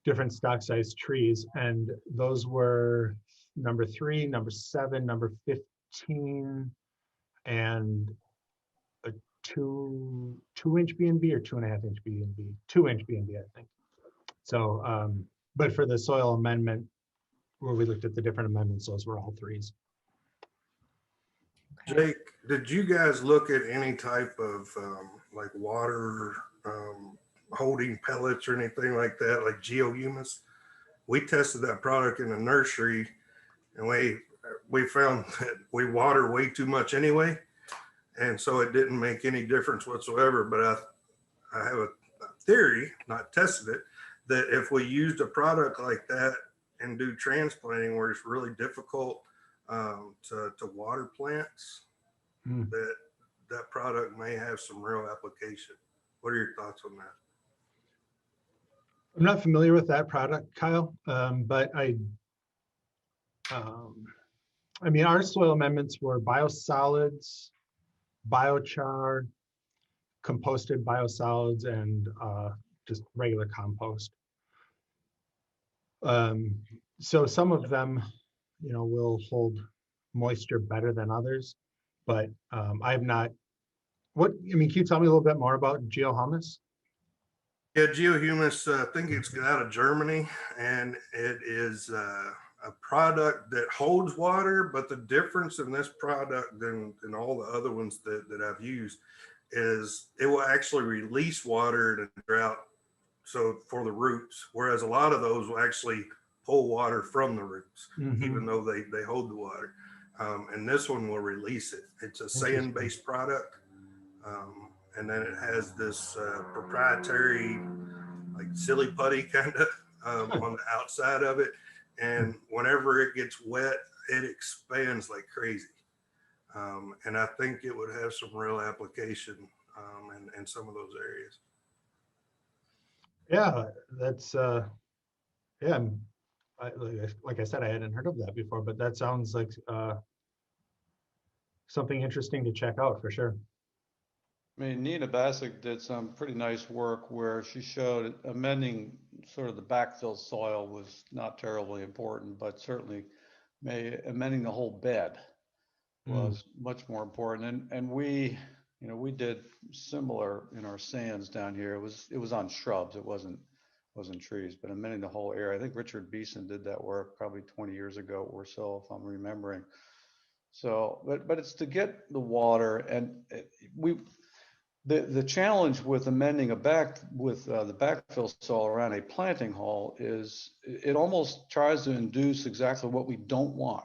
different stock size trees, and those were number 3, number 7, number 15, and a 2-inch B&B or 2.5-inch B&B, 2-inch B&B, I think. So, but for the soil amendment, where we looked at the different amendments, those were all 3s.
Okay. Jake, did you guys look at any type of like water holding pellets or anything like that, like Geohummus? We tested that product in a nursery, and we found that we water way too much anyway, and so it didn't make any difference whatsoever. But I have a theory, not tested it, that if we used a product like that and do transplanting where it's really difficult to water plants, that product may have some real application. What are your thoughts on that?
I'm not familiar with that product, Kyle, but I mean, our soil amendments were biosolids, biochar, composted biosolids, and just regular compost. So some of them, will hold moisture better than others, but I've not. Can you tell me a little bit more about Geohummus?
Yeah, Geohummus, I think it's out of Germany, and it is a product that holds water, but the difference in this product than all the other ones that I've used is it will actually release water in a drought, so for the roots, whereas a lot of those will actually pull water from the roots, even though they hold the water. And this one will release it. It's a sand-based product. And then it has this proprietary, like silly putty kind of on the outside of it. And whenever it gets wet, it expands like crazy. And I think it would have some real application in some of those areas.
Yeah, that's yeah. Like I said, I hadn't heard of that before, but that sounds like something interesting to check out for sure.
I mean, Nina Bassick did some pretty nice work where she showed amending sort of the backfill soil was not terribly important, but certainly amending the whole bed was much more important. And we, you know, we did similar in our sands down here. It was on shrubs. It wasn't trees, but amending the whole area. I think Richard Beeson did that work probably 20 years ago or so, if I'm remembering. So, but it's to get the water, and the challenge with amending the backfill soil around a planting hole is it almost tries to induce exactly what we don't want.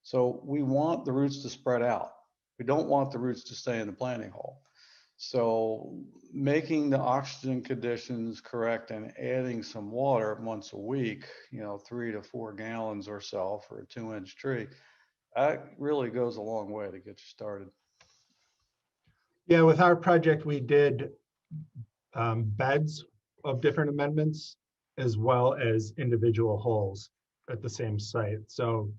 So we want the roots to spread out. We don't want the roots to stay in the planting hole. So making the oxygen conditions correct and adding some water once a week, you know, 3 to 4 gallons or so for a 2-inch tree, that really goes a long way to get you started.
Yeah, with our project, we did beds of different amendments as well as individual holes at the same site. So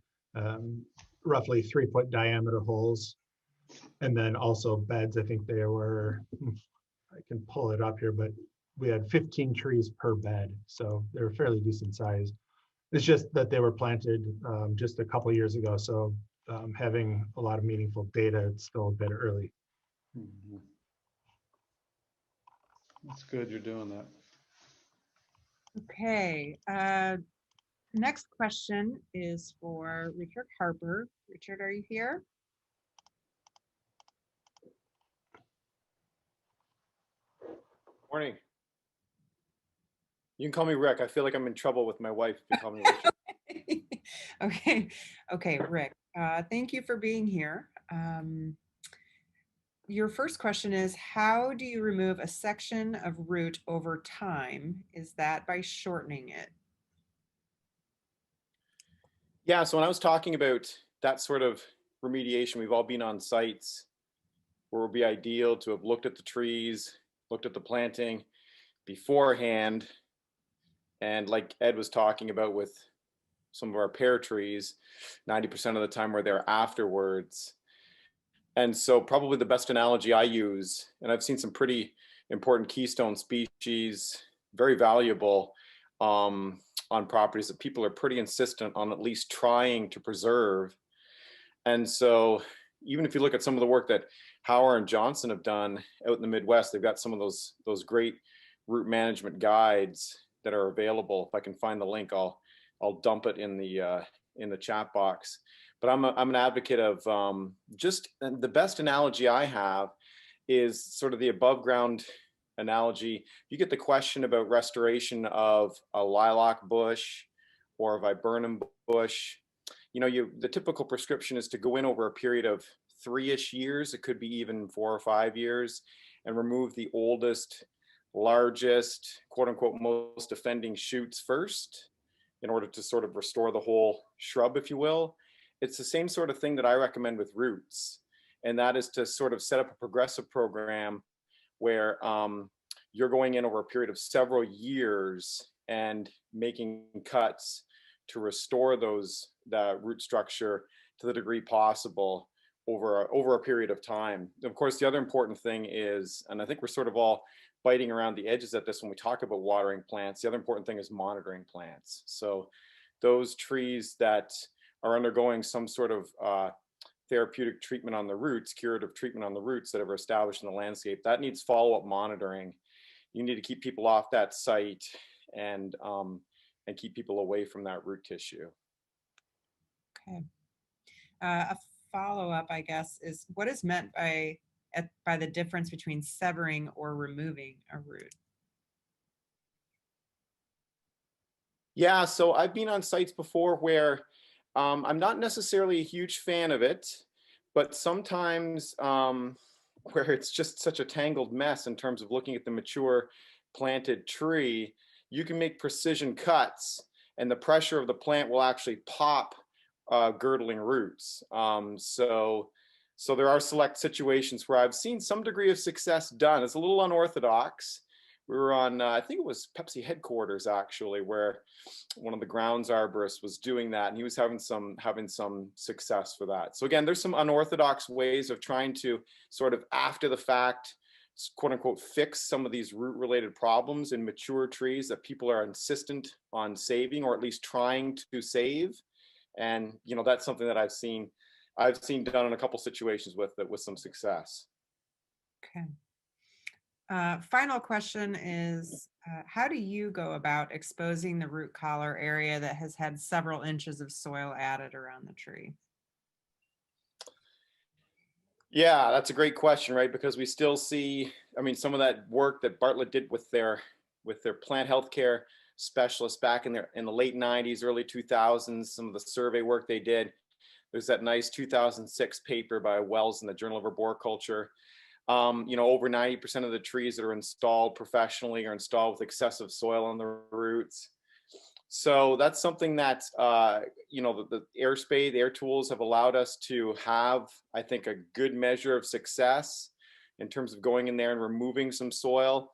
roughly 3-foot diameter holes. And then also beds, I think they were, I can pull it up here, but we had 15 trees per bed. So they were fairly decent size. It's just that they were planted just a couple years ago. So having a lot of meaningful data, it's still a bit early.
Mm-hmm. That's good you're doing that.
Okay. Next question is for Richard Harper. Richard, are you here?
Morning. You can call me Rick. I feel like I'm in trouble with my wife if you call me Richard.
Okay, Rick. Thank you for being here. Your first question is, how do you remove a section of root over time? Is that by shortening it?
Yeah, so when I was talking about that sort of remediation, we've all been on sites where it would be ideal to have looked at the trees, looked at the planting beforehand. And like Ed was talking about with some of our pear trees, 90% of the time we're there afterwards. And so probably the best analogy I use, and I've seen some pretty important keystone species, very valuable on properties that people are pretty insistent on at least trying to preserve. And so even if you look at some of the work that Hauer and Johnson have done out in the Midwest, they've got some of those great root management guides that are available. If I can find the link, I'll dump it in the chat box. But I'm an advocate of just the best analogy I have is sort of the above ground analogy. You get the question about restoration of a lilac bush or a viburnum bush. You know, the typical prescription is to go in over a period of 3-ish years. It could be even 4 or 5 years, and remove the oldest, largest, quote unquote, most offending shoots first in order to sort of restore the whole shrub, if you will. It's the same sort of thing that I recommend with roots. And that is to sort of set up a progressive program where you're going in over a period of several years and making cuts to restore the root structure to the degree possible over a period of time. Of course, the other important thing is, and I think we're sort of all biting around the edges at this when we talk about watering plants, the other important thing is monitoring plants. So those trees that are undergoing some sort of therapeutic treatment on the roots, curative treatment on the roots that are established in the landscape, that needs follow-up monitoring. You need to keep people off that site and keep people away from that root tissue.
Okay. A follow-up, I guess, is what is meant by the difference between severing or removing a root?
Yeah, so I've been on sites before where I'm not necessarily a huge fan of it, but sometimes where it's just such a tangled mess in terms of looking at the mature planted tree, you can make precision cuts and the pressure of the plant will actually pop girdling roots. So there are select situations where I've seen some degree of success done. It's a little unorthodox, we were on, I think it was Pepsi headquarters actually, where one of the grounds arborists was doing that, and he was having some success for that. So again, there's some unorthodox ways of trying to sort of after the fact, quote unquote, fix some of these root related problems in mature trees that people are insistent on saving, or at least trying to save. And that's something that I've seen done in a couple situations with some success.
Okay. Final question is, how do you go about exposing the root collar area that has had several inches of soil added around the tree?
Yeah, that's a great question, right? Because we still see, some of that work that Bartlett did with their plant healthcare specialists back in the late 90s, early 2000s, some of the survey work they did. There's that nice 2006 paper by Wells in the Journal of Arboriculture. Over 90% of the trees that are installed professionally are installed with excessive soil on the roots. So that's something that, the air spade, the air tools have allowed us to have, I think, a good measure of success in terms of going in there and removing some soil.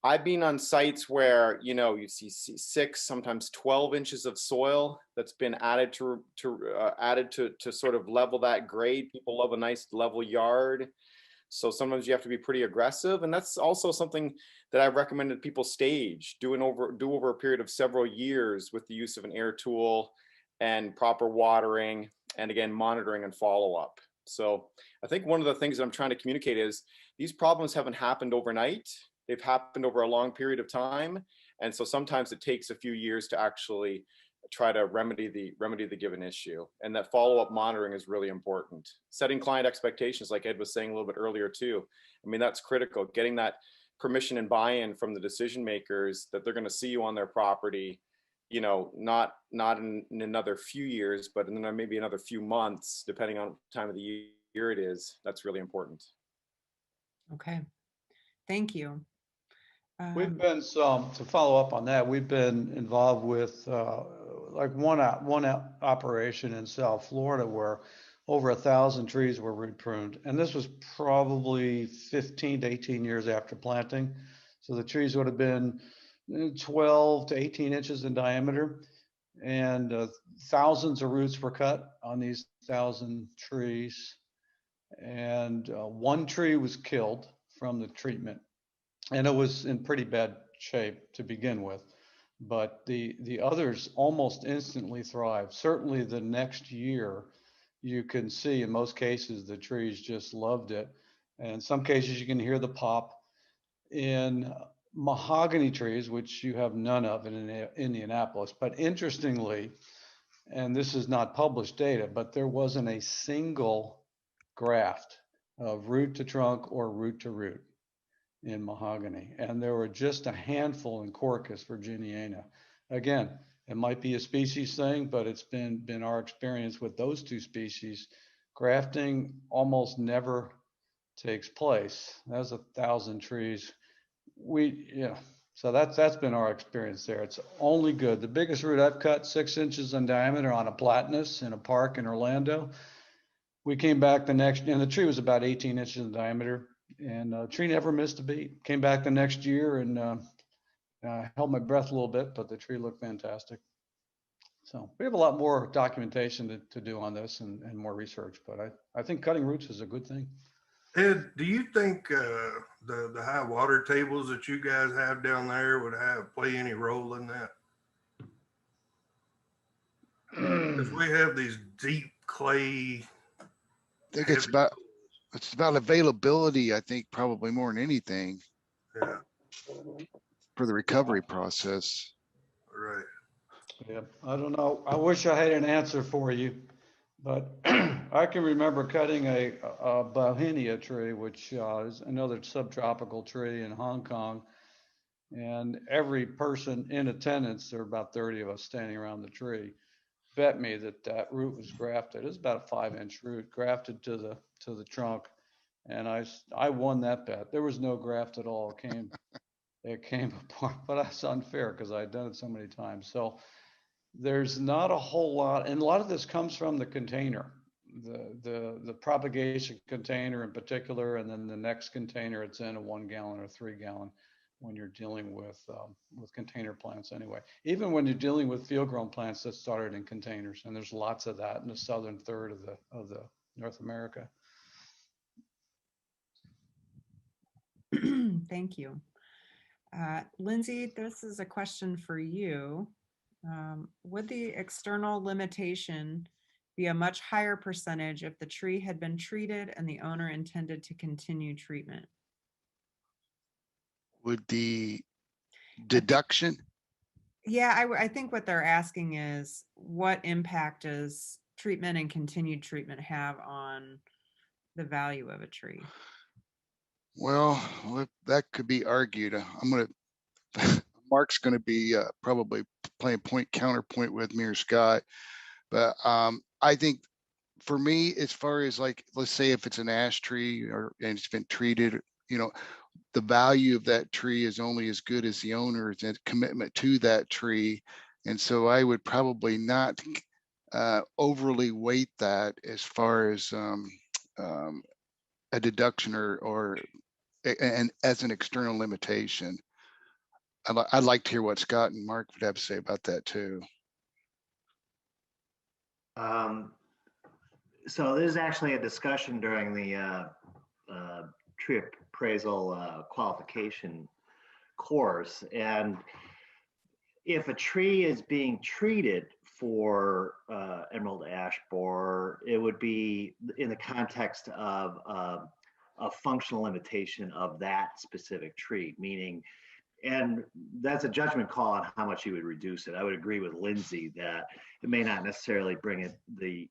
I've been on sites where, you see 6, sometimes 12 inches of soil that's been added to sort of level that grade. People love a nice level yard. So sometimes you have to be pretty aggressive. And that's also something that I've recommended people stage, do over a period of several years with the use of an air tool and proper watering, and again, monitoring and follow up. So I think one of the things that I'm trying to communicate is these problems haven't happened overnight. They've happened over a long period of time. And so sometimes it takes a few years to actually try to remedy the given issue. And that follow-up monitoring is really important. Setting client expectations, like Ed was saying a little bit earlier too. That's critical. Getting that permission and buy-in from the decision makers that they're going to see you on their property, not in another few years, but in maybe another few months, depending on what time of the year it is. That's really important.
Okay, thank you.
We've been to follow up on that. We've been involved with like one operation in South Florida where over 1,000 trees were root pruned, and this was probably 15 to 18 years after planting. So the trees would have been 12 to 18 inches in diameter, and thousands of roots were cut on these 1,000 trees, and one tree was killed from the treatment. And it was in pretty bad shape to begin with, but the others almost instantly thrived. Certainly the next year, you can see in most cases the trees just loved it, and in some cases you can hear the pop. In mahogany trees, which you have none of in Indianapolis, but interestingly, and this is not published data, but there wasn't a single graft of root to trunk or root to root in mahogany, and there were just a handful in Quercus virginiana. Again, it might be a species thing, but it's been our experience with those two species. Grafting almost never takes place. That's 1,000 trees. So that's been our experience there. It's only good. The biggest root I've cut, 6 inches in diameter on a platanus in a park in Orlando. We came back the next, and the tree was about 18 inches in diameter. And the tree never missed a beat. Came back the next year and held my breath a little bit, but the tree looked fantastic. So we have a lot more documentation to do on this and more research, but I think cutting roots is a good thing.
Ed, do you think the high water tables that you guys have down there would play any role in that? Because we have these deep clay.
I think it's about availability, I think, probably more than anything.
Yeah.
For the recovery process.
Right.
Yeah, I don't know. I wish I had an answer for you, but I can remember cutting a Bauhinia tree, which is another subtropical tree in Hong Kong. And every person in attendance, there were about 30 of us standing around the tree, bet me that root was grafted. It was about a 5-inch root grafted to the trunk, and I won that bet. There was no graft at all. It came apart, but that's unfair because I'd done it so many times. So there's not a whole lot, and a lot of this comes from the container, the propagation container in particular, and then the next container it's in, a 1 gallon or 3 gallon. when you're dealing with container plants anyway. Even when you're dealing with field-grown plants that started in containers, and there's lots of that in the southern third of the North America.
Thank you. Lindsay, this is a question for you. Would the external limitation be a much higher percentage if the tree had been treated and the owner intended to continue treatment?
Would the deduction?
Yeah, I think what they're asking is what impact does treatment and continued treatment have on the value of a tree?
Well, that could be argued. Mark's going to be probably playing counterpoint with me or Scott, but I think for me, as far as like, let's say if it's an ash tree and it's been treated, the value of that tree is only as good as the owner's commitment to that tree. And so I would probably not overly weight that as far as a deduction or as an external limitation. I'd like to hear what Scott and Mark would have to say about that too.
So there's actually a discussion during the tree appraisal qualification course, and if a tree is being treated for emerald ash borer, it would be in the context of a functional limitation of that specific tree, meaning, and that's a judgment call on how much you would reduce it. I would agree with Lindsay that it may not necessarily bring it the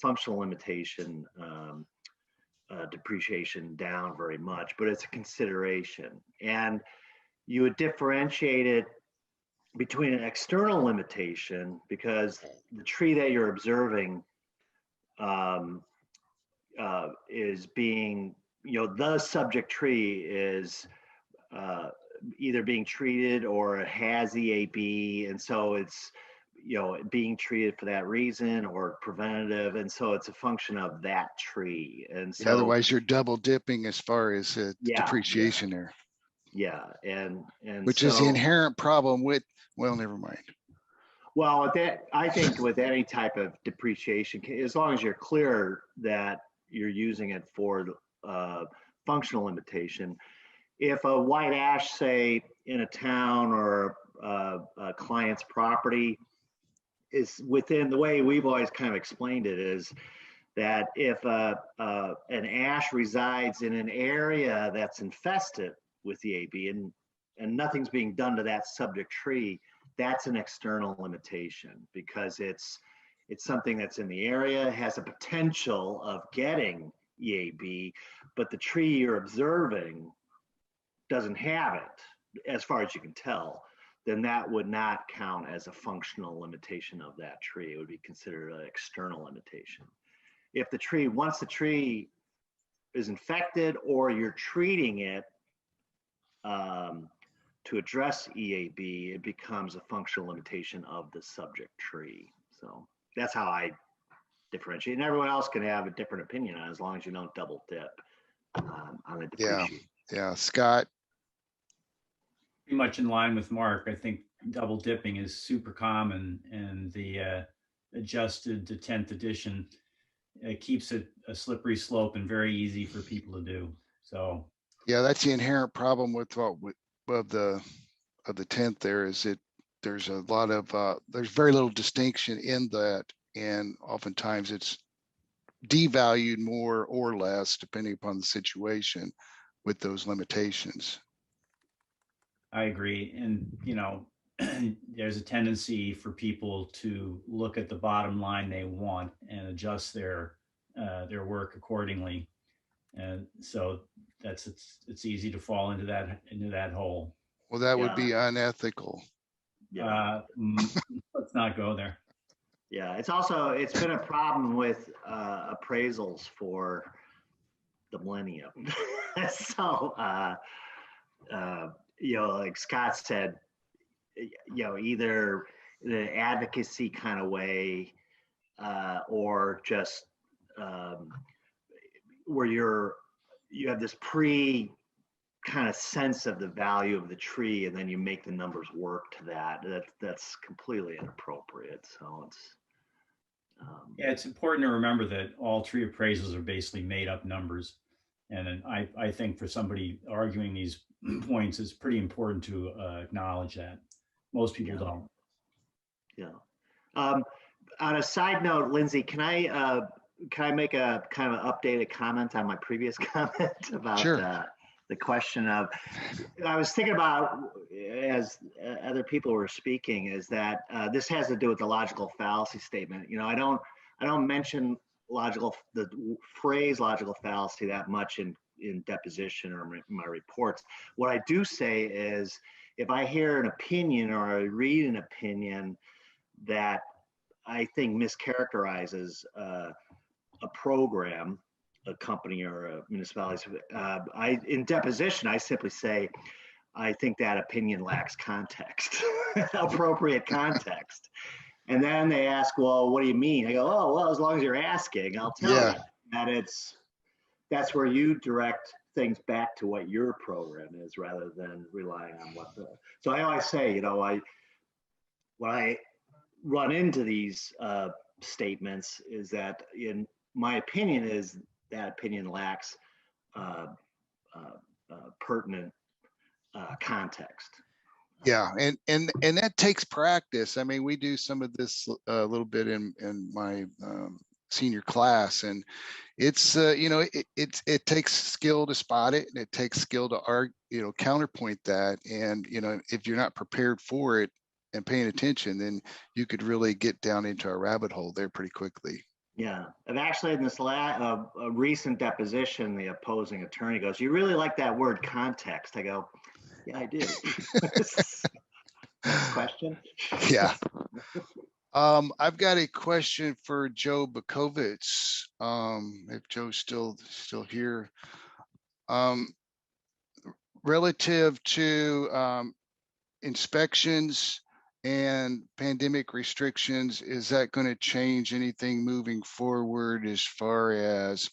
functional limitation depreciation down very much, but it's a consideration. And you would differentiate it between an external limitation, because the tree that you're observing is being, the subject tree is either being treated or it has EAB, and so it's being treated for that reason or preventative, and so it's a function of that tree. And so
otherwise you're double dipping as far as depreciation there.
Yeah, and
which is the inherent problem with, well, never mind.
Well, I think with any type of depreciation, as long as you're clear that you're using it for functional limitation, if a white ash, say in a town or a client's property, is within, the way we've always kind of explained it is that if an ash resides in an area that's infested with EAB and nothing's being done to that subject tree, that's an external limitation, because it's something that's in the area, has a potential of getting EAB, but the tree you're observing doesn't have it, as far as you can tell, then that would not count as a functional limitation of that tree. It would be considered an external limitation. If the tree, once the tree is infected or you're treating it to address EAB, it becomes a functional limitation of the subject tree. So that's how I differentiate. And everyone else can have a different opinion on it, as long as you don't double dip on the depreciation.
Yeah, Scott.
Pretty much in line with Mark. I think double dipping is super common, and the adjusted to 10th edition, it keeps it a slippery slope and very easy for people to do. So
yeah, that's the inherent problem with the 10th there, is there's a lot of there's very little distinction in that, and oftentimes it's devalued more or less depending upon the situation with those limitations.
I agree. And there's a tendency for people to look at the bottom line they want and adjust their work accordingly. And so it's easy to fall into that hole.
Well, that would be unethical.
Yeah.
Let's not go there.
Yeah, it's been a problem with appraisals for the millennium. So like Scott said, either the advocacy kind of way or just where you have this kind of sense of the value of the tree, and then you make the numbers work to that. That's completely inappropriate. So it's
yeah, it's important to remember that all tree appraisals are basically made up numbers. And then I think for somebody arguing these points, it's pretty important to acknowledge that. Most people don't.
Yeah. On a side note, Lindsay, can I make a kind of updated comment on my previous comment about the question of, I was thinking about, as other people were speaking, is that this has to do with the logical fallacy statement. You know, I don't mention the phrase logical fallacy that much in deposition or my reports. What I do say is, if I hear an opinion or I read an opinion that I think mischaracterizes a program, a company, or a municipality, in deposition, I simply say, I think that opinion lacks context, appropriate context. And then they ask, well, what do you mean? I go, oh, well, as long as you're asking, I'll tell you that that's where you direct things back to what your program is, rather than relying on what so I always say, you know, when I run into these statements, is that, in my opinion, is that opinion lacks pertinent context.
Yeah, and that takes practice. I mean, we do some of this a little bit in my senior class, and it's you know, it takes skill to spot it, and it takes skill to counterpoint that. And you know, if you're not prepared for it and paying attention, then you could really get down into a rabbit hole there pretty quickly.
Yeah, and actually in this a recent deposition, the opposing attorney goes, "You really like that word context." I go, "Yeah, I do." Next question.
Yeah. I've got a question for Joe Bukovitz. If Joe's still here. Relative to inspections and pandemic restrictions, is that going to change anything moving forward as far as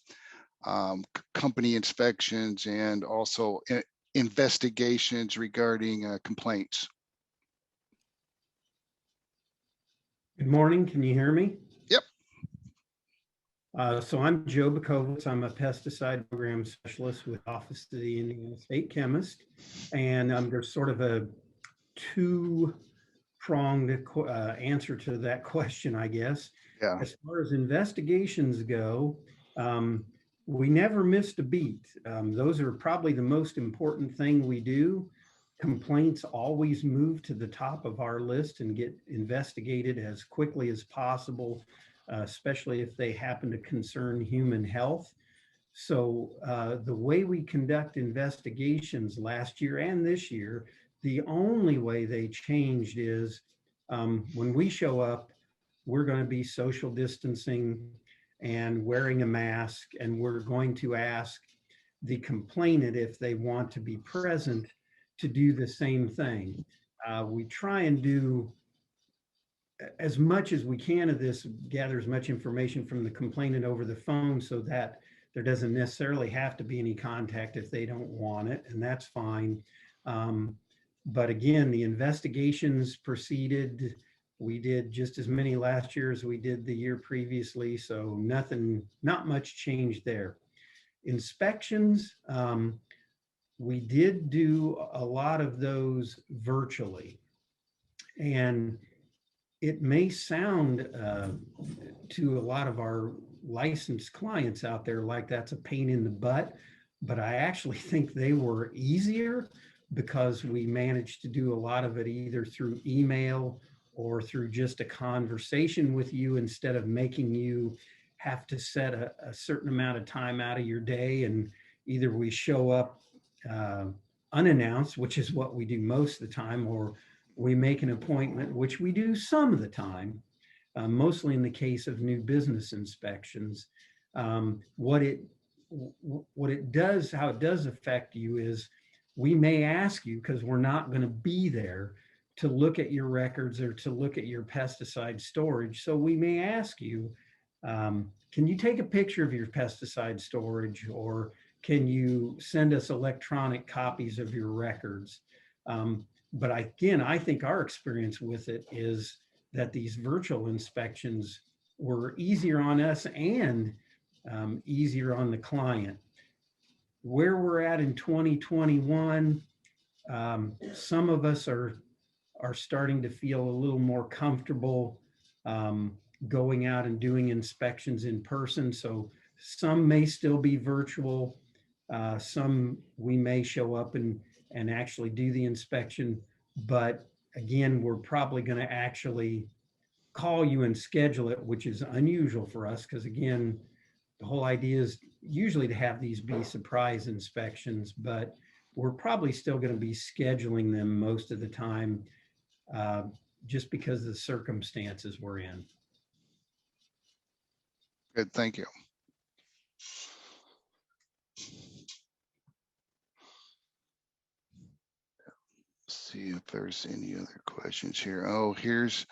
company inspections and also investigations regarding complaints?
Good morning. Can you hear me?
Yep.
So I'm Joe Bukovitz. I'm a pesticide program specialist with Office of the Indiana State Chemist. And there's sort of a two-pronged answer to that question, I guess.
Yeah.
As far as investigations go, we never missed a beat. Those are probably the most important thing we do. Complaints always move to the top of our list and get investigated as quickly as possible, especially if they happen to concern human health. So the way we conduct investigations last year and this year, the only way they changed is when we show up, we're going to be social distancing and wearing a mask, and we're going to ask the complainant if they want to be present to do the same thing. We try and do as much as we can of this, gather as much information from the complainant over the phone so that there doesn't necessarily have to be any contact if they don't want it, and that's fine. But again, the investigations proceeded. We did just as many last year as we did the year previously, so not much change there. Inspections, we did do a lot of those virtually, and it may sound to a lot of our licensed clients out there like that's a pain in the butt, but I actually think they were easier because we managed to do a lot of it either through email or through just a conversation with you, instead of making you have to set a certain amount of time out of your day, and either we show up unannounced, which is what we do most of the time, or we make an appointment, which we do some of the time, mostly in the case of new business inspections. What it does, how it does affect you is we may ask you, because we're not going to be there, to look at your records or to look at your pesticide storage. So we may ask you, can you take a picture of your pesticide storage, or can you send us electronic copies of your records? But again, I think our experience with it is that these virtual inspections were easier on us and easier on the client. Where we're at in 2021, some of us are starting to feel a little more comfortable going out and doing inspections in person. So some may still be virtual. Some we may show up and actually do the inspection. But again, we're probably going to actually call you and schedule it, which is unusual for us because again, the whole idea is usually to have these be surprise inspections, but we're probably still going to be scheduling them most of the time just because of the circumstances we're in.
Good, thank you. See if there's any other questions here. Oh, here's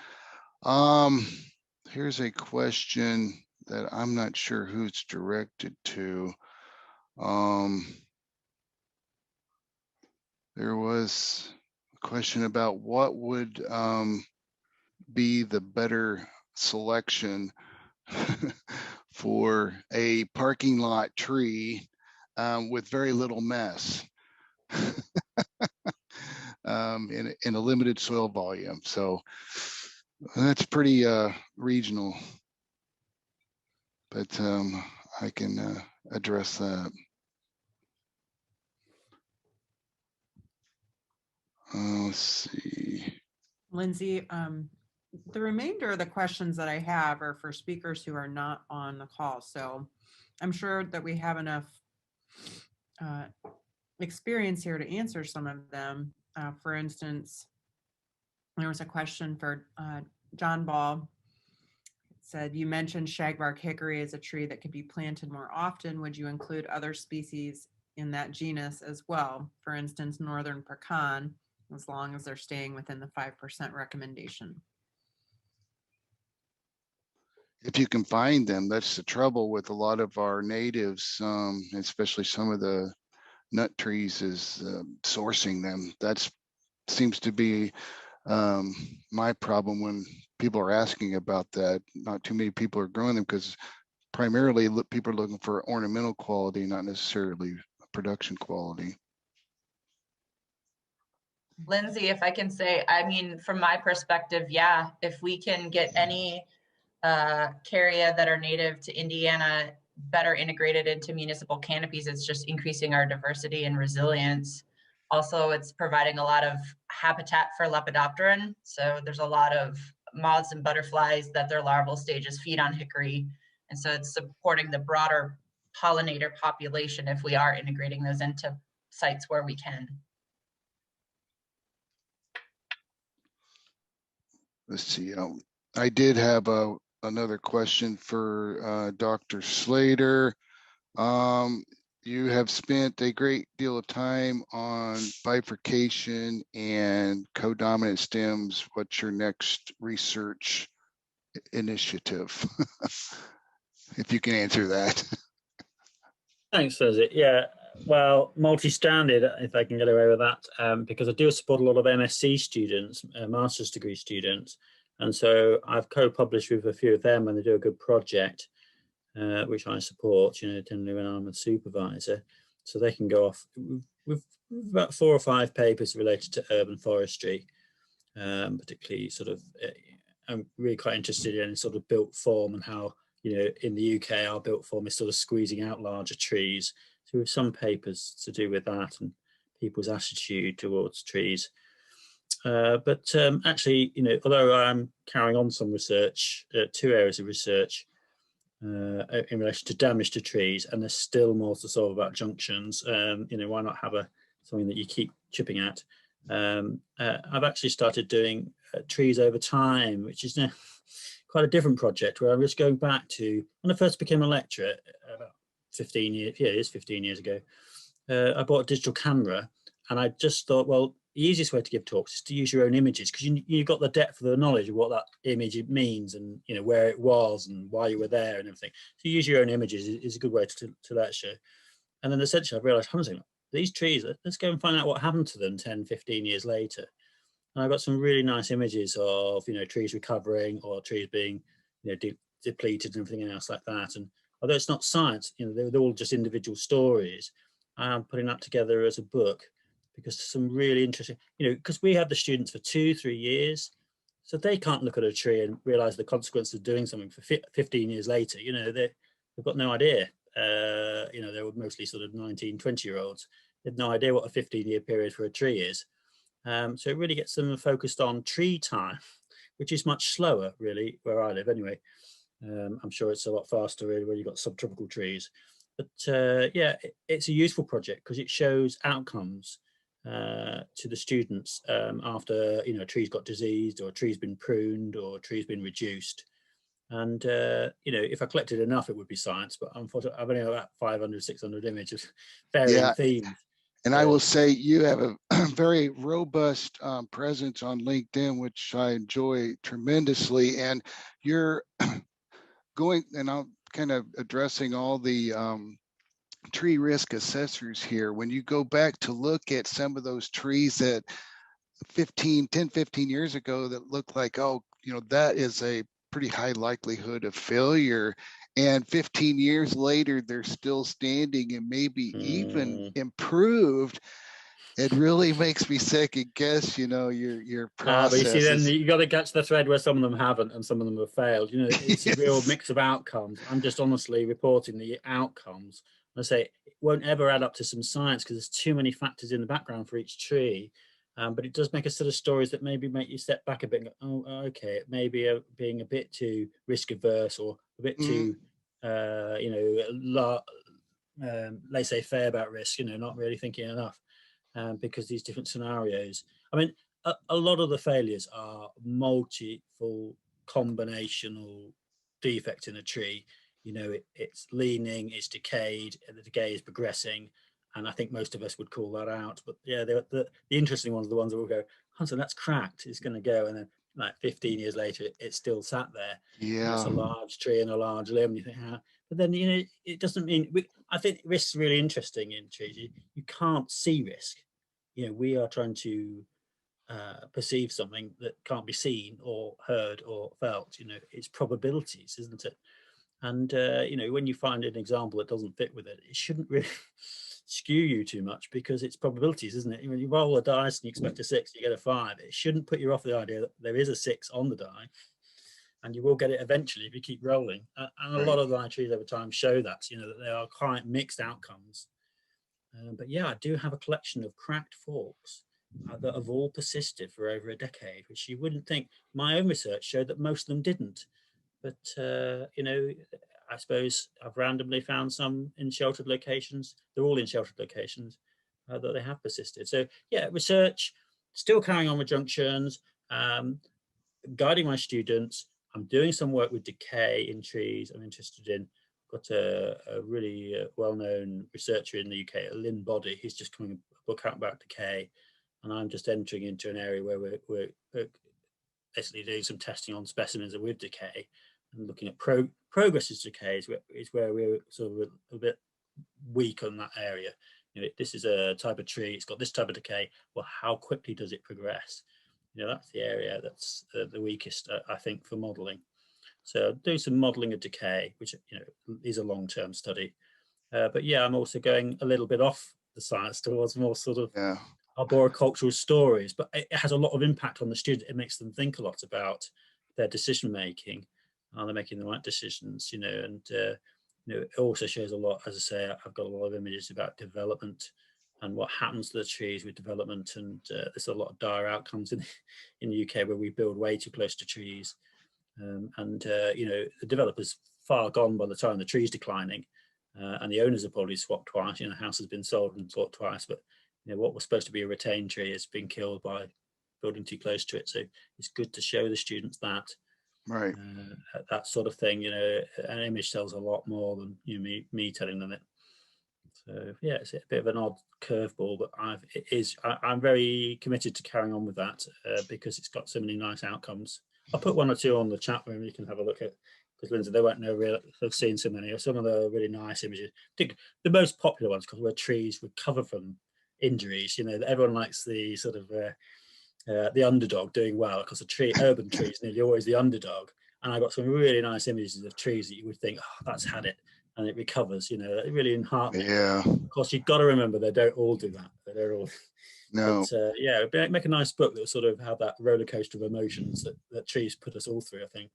a question that I'm not sure who it's directed to. There was a question about what would be the better selection for a parking lot tree with very little mess in a limited soil volume. So that's pretty regional, but I can address that. Let's see.
Lindsay, the remainder of the questions that I have are for speakers who are not on the call. So I'm sure that we have enough experience here to answer some of them. For instance, there was a question for John Ball. It said, you mentioned shagbark hickory as a tree that could be planted more often. Would you include other species in that genus as well? For instance, northern pecan, as long as they're staying within the 5% recommendation.
If you can find them, that's the trouble with a lot of our natives, especially some of the nut trees, is sourcing them. That seems to be my problem when people are asking about that. Not too many people are growing them because primarily people are looking for ornamental quality, not necessarily production quality.
Lindsay, if I can say, I mean, from my perspective, yeah, if we can get any Caria that are native to Indiana better integrated into municipal canopies, it's just increasing our diversity and resilience. Also, it's providing a lot of habitat for Lepidopteran. So there's a lot of moths and butterflies that their larval stages feed on hickory. And so it's supporting the broader pollinator population if we are integrating those into sites where we can.
Let's see. I did have another question for Dr. Slater. You have spent a great deal of time on bifurcation and codominant stems. What's your next research initiative? If you can answer that.
Thanks, Lizzie. Yeah, well, multi-stranded, if I can get away with that, because I do support a lot of MSc students, master's degree students. And so I've co-published with a few of them and they do a good project, which I support, generally when I'm a supervisor. So they can go off with about 4 or 5 papers related to urban forestry, particularly sort of, I'm really quite interested in sort of built form and how, in the UK, our built form is sort of squeezing out larger trees. So we have some papers to do with that and people's attitude towards trees. But actually, although I'm carrying on some research, 2 areas of research in relation to damage to trees, and there's still more to solve about junctions. Why not have something that you keep chipping at? I've actually started doing trees over time, which is quite a different project where I'm just going back to when I first became a lecturer about 15 years, yeah, it is 15 years ago. I bought a digital camera and I just thought, well, the easiest way to give talks is to use your own images because you've got the depth of the knowledge of what that image means and where it was and why you were there and everything. So use your own images is a good way to lecture. And then essentially I've realized, these trees, let's go and find out what happened to them 10, 15 years later. And I've got some really nice images of, trees recovering or trees being, depleted and everything else like that. And although it's not science, they're all just individual stories. I'm putting that together as a book because there's some really interesting, because we have the students for 2-3 years. So they can't look at a tree and realize the consequences of doing something for 15 years later. They've got no idea. They were mostly sort of 19, 20-year-olds. They have no idea what a 15-year period for a tree is. So it really gets them focused on tree time, which is much slower, really, where I live anyway. I'm sure it's a lot faster really where you've got subtropical trees. But yeah, it's a useful project because it shows outcomes to the students after a tree's got diseased or a tree's been pruned or a tree's been reduced. And if I collected enough, it would be science. But unfortunately, I've only got about 500, 600 images, varying themes.
And I will say you have a very robust presence on LinkedIn, which I enjoy tremendously. And you're going, and I'm kind of addressing all the tree risk assessors here. When you go back to look at some of those trees that 10, 15 years ago that looked like, that is a pretty high likelihood of failure. And 15 years later, they're still standing and maybe even improved. It really makes me second guess, your process.
But you see, then you got to catch the thread where some of them haven't and some of them have failed. It's a real mix of outcomes. I'm just honestly reporting the outcomes. I say it won't ever add up to some science because there's too many factors in the background for each tree. But it does make a set of stories that maybe make you step back a bit and go, oh, okay, maybe being a bit too risk averse or a bit too, laissez-faire about risk, not really thinking enough because these different scenarios. I mean, a lot of the failures are multiple combinational defects in a tree. It's leaning, it's decayed, the decay is progressing. And I think most of us would call that out. But yeah, the interesting ones are the ones that will go, Hunter, that's cracked. It's going to go. And then like 15 years later, it's still sat there.
Yeah.
It's a large tree and a large limb. You think, but then, it doesn't mean, I think risk's really interesting in trees. You can't see risk. We are trying to perceive something that can't be seen or heard or felt. It's probabilities, isn't it? And, when you find an example that doesn't fit with it, it shouldn't really skew you too much because it's probabilities, isn't it? When you roll a dice and you expect a 6, you get a 5. It shouldn't put you off the idea that there is a 6 on the die and you will get it eventually if you keep rolling. And a lot of my trees over time show that, that there are quite mixed outcomes. But yeah, I do have a collection of cracked forks that have all persisted for over a decade, which you wouldn't think. My own research showed that most of them didn't. But, I suppose I've randomly found some in sheltered locations. They're all in sheltered locations that they have persisted. So yeah, research, still carrying on with Junctions, guiding my students. I'm doing some work with decay in trees I'm interested in. Got a really well-known researcher in the UK, Lynn Boddy. He's just coming a book out about decay. And I'm just entering into an area where we're basically doing some testing on specimens with decay and looking at progress as decay is where we're sort of a bit weak on that area. This is a type of tree, it's got this type of decay. Well, how quickly does it progress? That's the area that's the weakest, I think, for modeling. So do some modeling of decay, which is a long-term study. But yeah, I'm also going a little bit off the science towards more sort of arboricultural stories, but it has a lot of impact on the student. It makes them think a lot about their decision making. Are they making the right decisions? And it also shows a lot. As I say, I've got a lot of images about development and what happens to the trees with development. And there's a lot of dire outcomes in the UK where we build way too close to trees. The developer's far gone by the time the tree's declining, and the owners have probably swapped twice. The house has been sold and swapped twice, but what was supposed to be a retained tree has been killed by building too close to it. So it's good to show the students that.
Right.
That sort of thing, an image tells a lot more than me telling them it. So yeah, it's a bit of an odd curveball, but I'm very committed to carrying on with that because it's got so many nice outcomes. I'll put one or two on the chat room. You can have a look at because Lindsay, they won't know real. They've seen so many. Some of the really nice images. I think the most popular ones, because where trees recover from injuries. You know, everyone likes the sort of the underdog doing well, because urban trees nearly always the underdog. And I got some really nice images of trees that you would think, oh, that's had it, and it recovers. You know, really enheartening.
Yeah.
Of course, you've got to remember they don't all do that. They don't all.
No.
But yeah, make a nice book that will sort of have that roller coaster of emotions that trees put us all through, I think.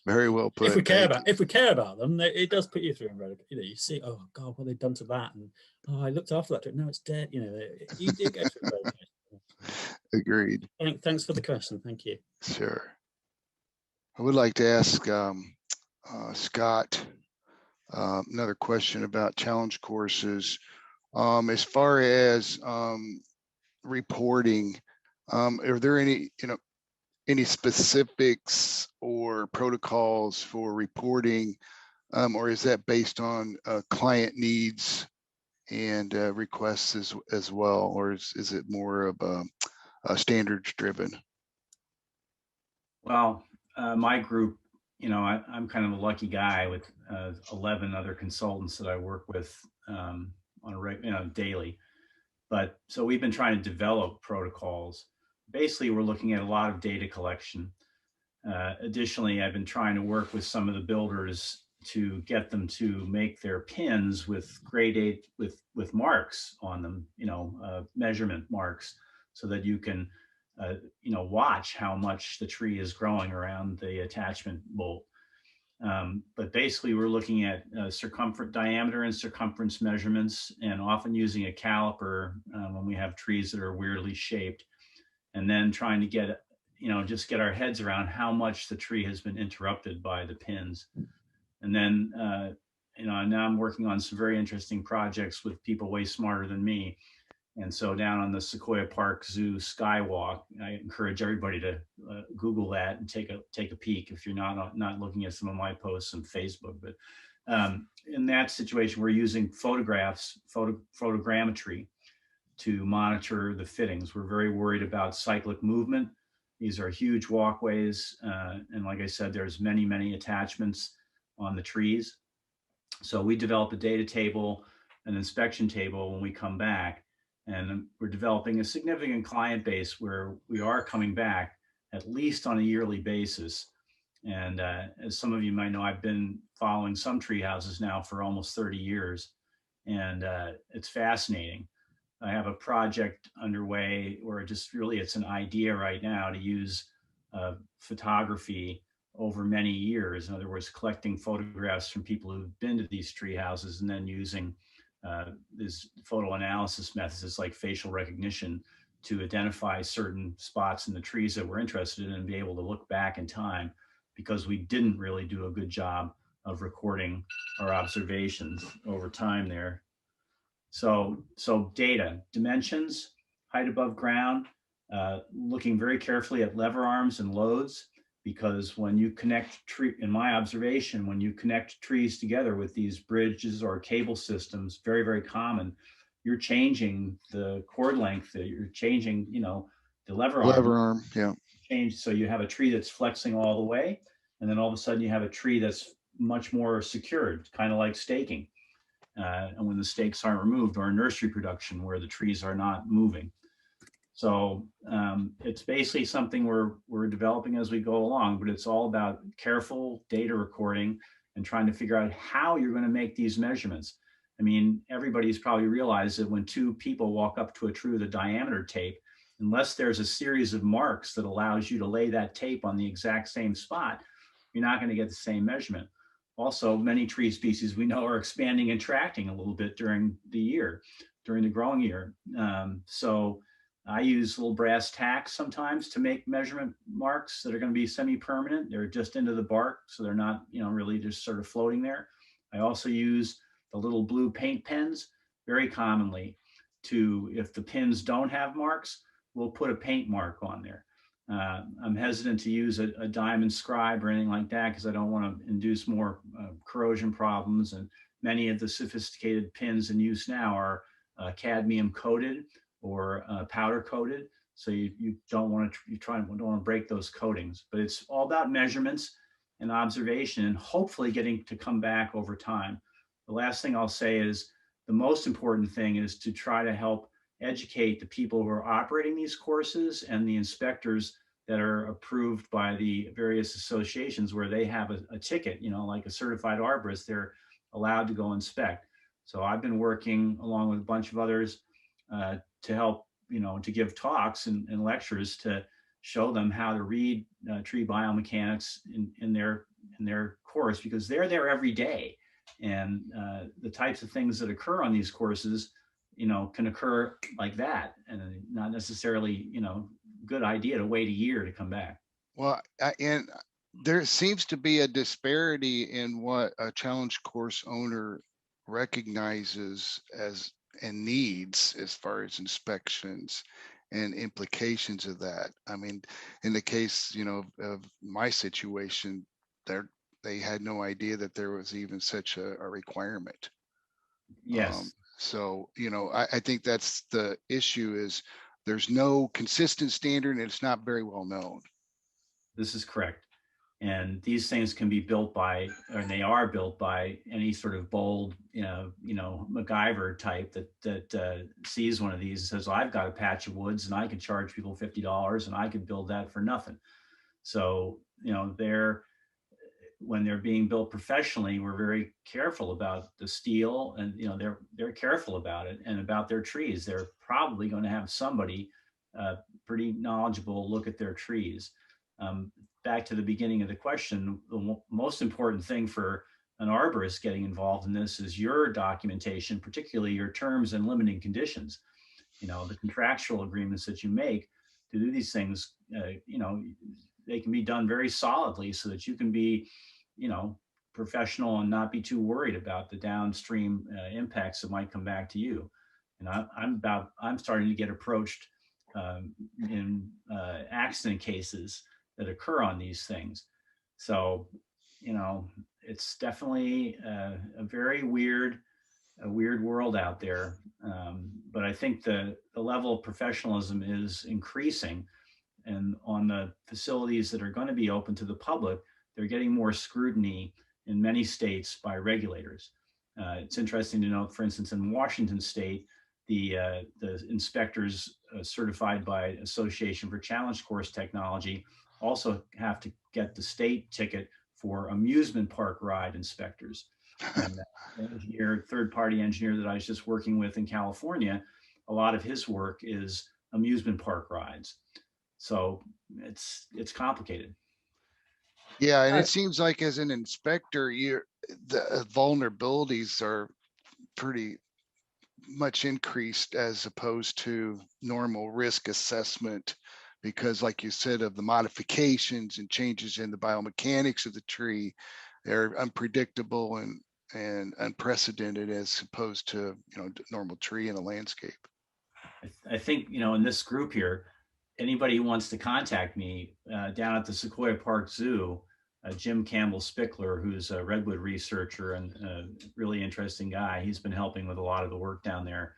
Very well put.
If we care about them, it does put you through a roller. You know, you see, oh God, what they've done to that, and oh, I looked after that tree. No, it's dead. You know, you do go through a roller coaster.
Agreed.
Thanks for the question. Thank you.
Sure. I would like to ask Scott another question about challenge courses. As far as reporting, are there any specifics or protocols for reporting, or is that based on client needs and requests as well, or is it more of a standards driven?
Well, my group, I'm kind of a lucky guy with 11 other consultants that I work with on a daily. But so we've been trying to develop protocols. Basically, we're looking at a lot of data collection. Additionally, I've been trying to work with some of the builders to get them to make their pins with grade 8 with marks on them, measurement marks, so that you can watch how much the tree is growing around the attachment bolt. But basically, we're looking at diameter and circumference measurements, and often using a caliper when we have trees that are weirdly shaped, and then trying to get, just get our heads around how much the tree has been interrupted by the pins. And then, now I'm working on some very interesting projects with people way smarter than me. And so down on the Sequoia Park Zoo Skywalk, I encourage everybody to Google that and take a peek if you're not looking at some of my posts on Facebook. But in that situation, we're using photogrammetry to monitor the fittings. We're very worried about cyclic movement. These are huge walkways. And like I said, there's many, many attachments on the trees. So we develop a data table, an inspection table when we come back. And we're developing a significant client base where we are coming back at least on a yearly basis. And as some of you might know, I've been following some tree houses now for almost 30 years. And it's fascinating. I have a project underway where it's an idea right now to use photography over many years. In other words, collecting photographs from people who've been to these tree houses and then using these photo analysis methods like facial recognition to identify certain spots in the trees that we're interested in and be able to look back in time, because we didn't really do a good job of recording our observations over time there. So data, dimensions, height above ground, looking very carefully at lever arms and loads, because when you connect in my observation, when you connect trees together with these bridges or cable systems, very, very common, you're changing the cord length, you're changing, the lever arm.
Yeah.
Change, so you have a tree that's flexing all the way, and then all of a sudden you have a tree that's much more secured, kind of like staking. And when the stakes aren't removed, or nursery production where the trees are not moving. So it's basically something we're developing as we go along, but it's all about careful data recording and trying to figure out how you're going to make these measurements. I mean, everybody's probably realized that when two people walk up to a tree with a diameter tape, unless there's a series of marks that allows you to lay that tape on the exact same spot, you're not going to get the same measurement. Also, many tree species we know are expanding and contracting a little bit during the growing year. So I use little brass tacks sometimes to make measurement marks that are going to be semi-permanent. They're just into the bark, so they're not, really just sort of floating there. I also use the little blue paint pens very commonly if the pins don't have marks, we'll put a paint mark on there. I'm hesitant to use a diamond scribe or anything like that because I don't want to induce more corrosion problems. And many of the sophisticated pins in use now are cadmium coated or powder coated. So you don't want to break those coatings. But it's all about measurements and observation, and hopefully getting to come back over time. The last thing I'll say is the most important thing is to try to help educate the people who are operating these courses and the inspectors that are approved by the various associations where they have a ticket, like a certified arborist, they're allowed to go inspect. So I've been working along with a bunch of others to help, to give talks and lectures to show them how to read tree biomechanics in their course, because they're there every day. And the types of things that occur on these courses, can occur like that, and not necessarily, good idea to wait a year to come back.
Well, and there seems to be a disparity in what a challenge course owner recognizes as and needs as far as inspections and implications of that. I mean, in the case, of my situation, they had no idea that there was even such a requirement.
Yes.
So, I think that's the issue, is there's no consistent standard and it's not very well known.
This is correct. And these things can be built by, or they are built by, any sort of bold, MacGyver type that sees one of these and says, well, I've got a patch of woods and I can charge people $50 and I could build that for nothing. So, when they're being built professionally, we're very careful about the steel, and they're careful about it and about their trees. They're probably going to have somebody pretty knowledgeable look at their trees. Back to the beginning of the question, the most important thing for an arborist getting involved in this is your documentation, particularly your terms and limiting conditions. The contractual agreements that you make to do these things, they can be done very solidly so that you can be, professional and not be too worried about the downstream impacts that might come back to you. And I'm starting to get approached in accident cases that occur on these things. So, it's definitely a very weird world out there. But I think the level of professionalism is increasing, and on the facilities that are going to be open to the public, they're getting more scrutiny in many states by regulators. It's interesting to note, for instance, in Washington State, the inspectors certified by Association for Challenge Course Technology also have to get the state ticket for amusement park ride inspectors. And the third-party engineer that I was just working with in California, a lot of his work is amusement park rides. So it's complicated.
Yeah, and it seems like as an inspector, the vulnerabilities are pretty much increased as opposed to normal risk assessment, because like you said, of the modifications and changes in the biomechanics of the tree, they're unpredictable and unprecedented as opposed to normal tree in a landscape.
I think in this group here, anybody who wants to contact me down at the Sequoia Park Zoo, Jim Campbell Spickler, who's a redwood researcher and a really interesting guy, he's been helping with a lot of the work down there.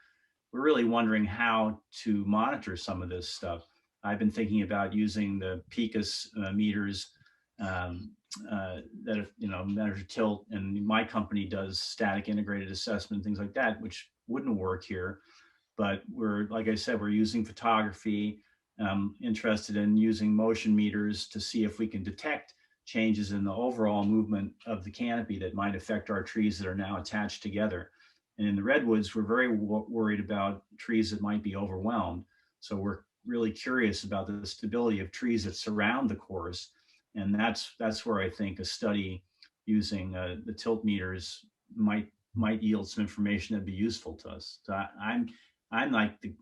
We're really wondering how to monitor some of this stuff. I've been thinking about using the PICUS meters that measure tilt, and my company does static integrated assessment, things like that, which wouldn't work here. But like I said, we're using photography, interested in using motion meters to see if we can detect changes in the overall movement of the canopy that might affect our trees that are now attached together. And in the redwoods, we're very worried about trees that might be overwhelmed. So we're really curious about the stability of trees that surround the course. And that's where I think a study using the tilt meters might yield some information that'd be useful to us. So I'm like the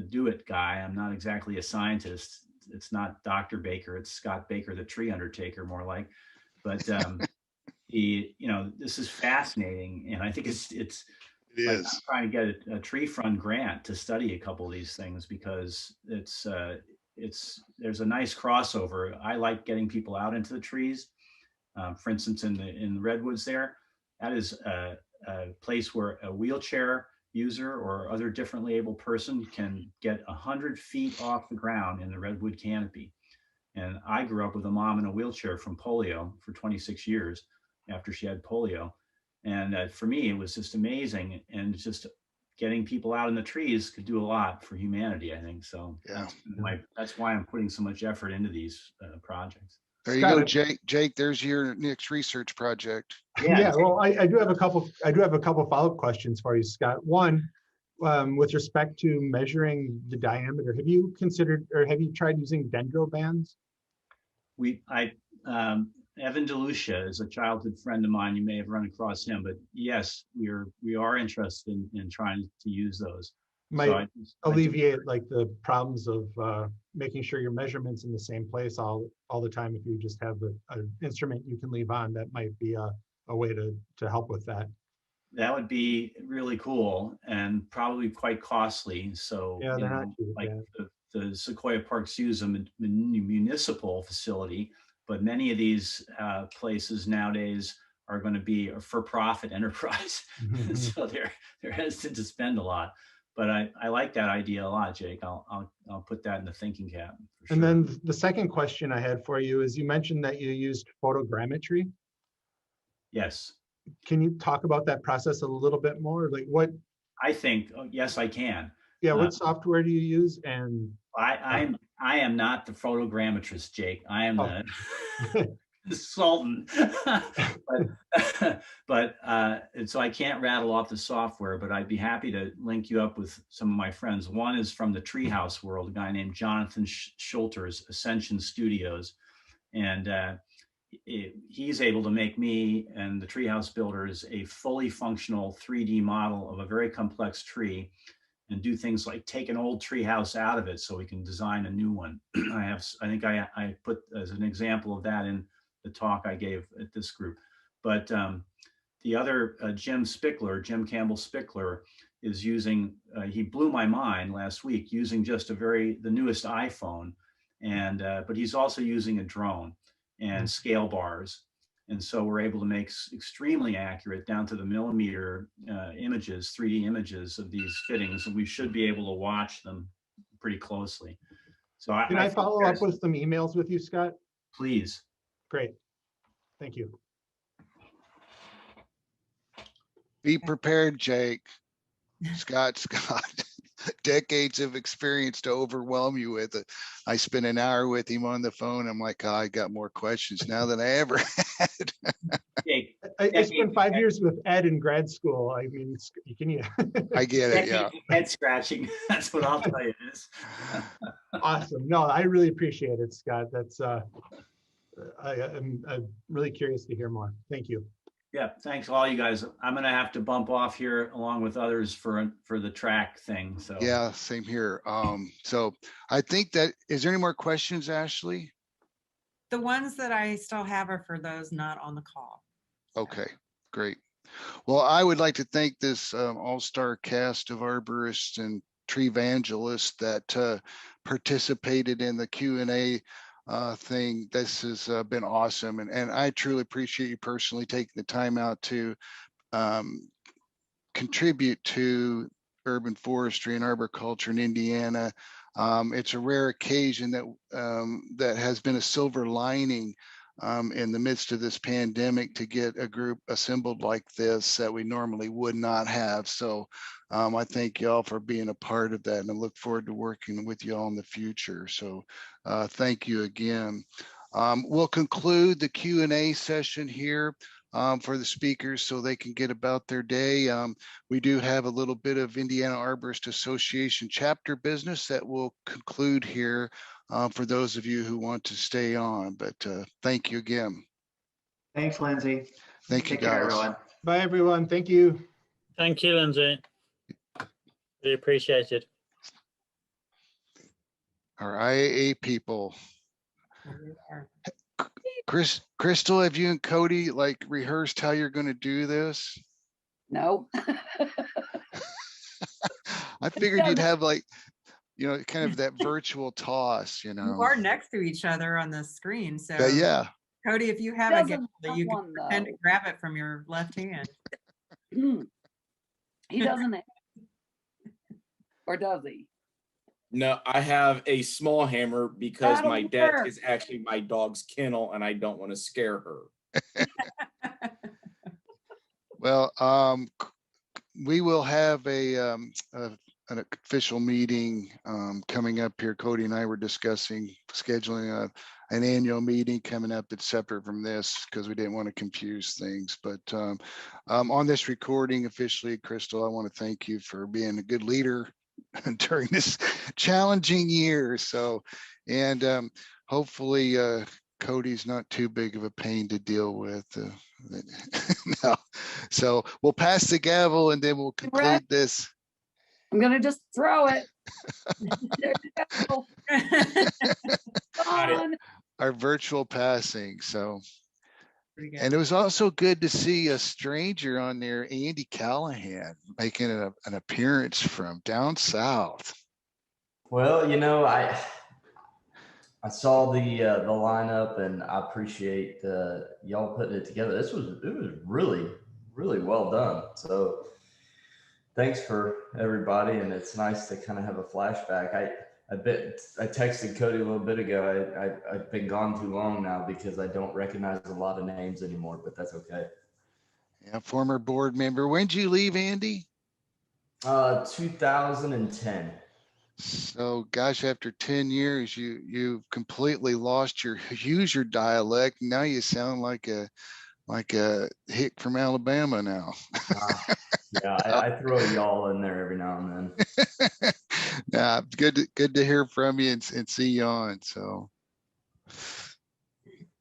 do it guy. I'm not exactly a scientist. It's not Dr. Baker. It's Scott Baker, the tree undertaker, more like. But this is fascinating, and I think it's like I'm trying to get a tree fund grant to study a couple of these things, because there's a nice crossover. I like getting people out into the trees. For instance, in the redwoods there, that is a place where a wheelchair user or other differently able person can get 100 feet off the ground in the redwood canopy. And I grew up with a mom in a wheelchair from polio for 26 years after she had polio. And for me, it was just amazing. And just getting people out in the trees could do a lot for humanity, I think. So
Yeah.
that's why I'm putting so much effort into these projects.
There you go, Jake. Jake, there's your next research project.
Yeah, well, I do have a couple follow-up questions for you, Scott. One, with respect to measuring the diameter, have you considered or have you tried using dendro bands?
Evan DeLucia is a childhood friend of mine. You may have run across him, but yes, we are interested in trying to use those.
Might alleviate like the problems of making sure your measurements in the same place all the time. If you just have an instrument you can leave on, that might be a way to help with that.
That would be really cool and probably quite costly. So
yeah, they're not cheap,
like the Sequoia Parks use a municipal facility, but many of these places nowadays are going to be a for-profit enterprise. So they're hesitant to spend a lot. But I like that idea a lot, Jake. I'll put that in the thinking cap.
And then the second question I had for you is, you mentioned that you used photogrammetry.
Yes.
Can you talk about that process a little bit more? Like what?
I think, yes, I can.
Yeah, what software do you use? And
I am not the photogrammetrist, Jake. I am the consultant. but so I can't rattle off the software, but I'd be happy to link you up with some of my friends. One is from the treehouse world, a guy named Jonathan Schulter's Ascension Studios. And he's able to make me and the treehouse builders a fully functional 3D model of a very complex tree, and do things like take an old tree house out of it so we can design a new one. I think I put as an example of that in the talk I gave at this group. But the other, Jim Campbell Spickler, is using, he blew my mind last week using just the newest iPhone. And, but he's also using a drone and scale bars. And so we're able to make extremely accurate, down to the millimeter images, 3D images of these fittings, and we should be able to watch them pretty closely. So
can I follow up with some emails with you, Scott?
Please.
Great. Thank you.
Be prepared, Jake. Scott. Decades of experience to overwhelm you with it. I spent an hour with him on the phone. I'm like, I got more questions now than I ever had.
I spent 5 years with Ed in grad school. I mean, can you?
I get it. Yeah.
Head scratching. That's what I'll tell you it is.
Awesome. No, I really appreciate it, Scott. That's I'm really curious to hear more. Thank you.
Yeah, thanks all you guys. I'm gonna have to bump off here along with others for the track thing. So
yeah, same here. So I think is there any more questions, Ashley?
The ones that I still have are for those not on the call.
Okay, great. Well, I would like to thank this all-star cast of arborists and tree evangelists that participated in the Q&A thing. This has been awesome, and I truly appreciate you personally taking the time out to contribute to urban forestry and arboriculture in Indiana. It's a rare occasion that has been a silver lining in the midst of this pandemic to get a group assembled like this that we normally would not have. So I thank y'all for being a part of that, and I look forward to working with y'all in the future. So thank you again. We'll conclude the Q&A session here for the speakers so they can get about their day. We do have a little bit of Indiana Arborist Association chapter business that will conclude here for those of you who want to stay on, but thank you again.
Thanks, Lindsay.
Thank you,
Take care,
guys.
everyone.
Bye, everyone. Thank you.
Thank you, Lindsay. Really appreciate it.
Our IAA people. Crystal, have you and Cody like rehearsed how you're going to do this?
No.
I figured you'd have like, kind of that virtual toss,
You are next to each other on the screen. So
yeah.
Cody, if you have a gift, you can pretend to grab it from your left hand.
He doesn't. Or does he?
No, I have a small hammer because
That'll
my desk
work.
is actually my dog's kennel and I don't want to scare her.
Well, we will have an official meeting coming up here. Cody and I were discussing scheduling an annual meeting coming up that's separate from this because we didn't want to confuse things. But on this recording officially, Crystal, I want to thank you for being a good leader during this challenging year. So, and hopefully Cody's not too big of a pain to deal with. No. So we'll pass the gavel and then we'll conclude this.
I'm going to just throw it. There you go.
Our virtual passing. So, and it was also good to see a stranger on there, Andy Callahan, making an appearance from down south.
Well, you know, I saw the lineup, and I appreciate y'all putting it together. It was really, really well done. So thanks for everybody, and it's nice to kind of have a flashback. I texted Cody a little bit ago. I've been gone too long now because I don't recognize a lot of names anymore, but that's okay.
Yeah, former board member. When did you leave, Andy?
2010.
So, gosh, after 10 years, you completely lost your dialect. Now you sound like a hick from Alabama now.
Yeah, I throw y'all in there every now and then.
Nah, good to hear from you and see you on. So,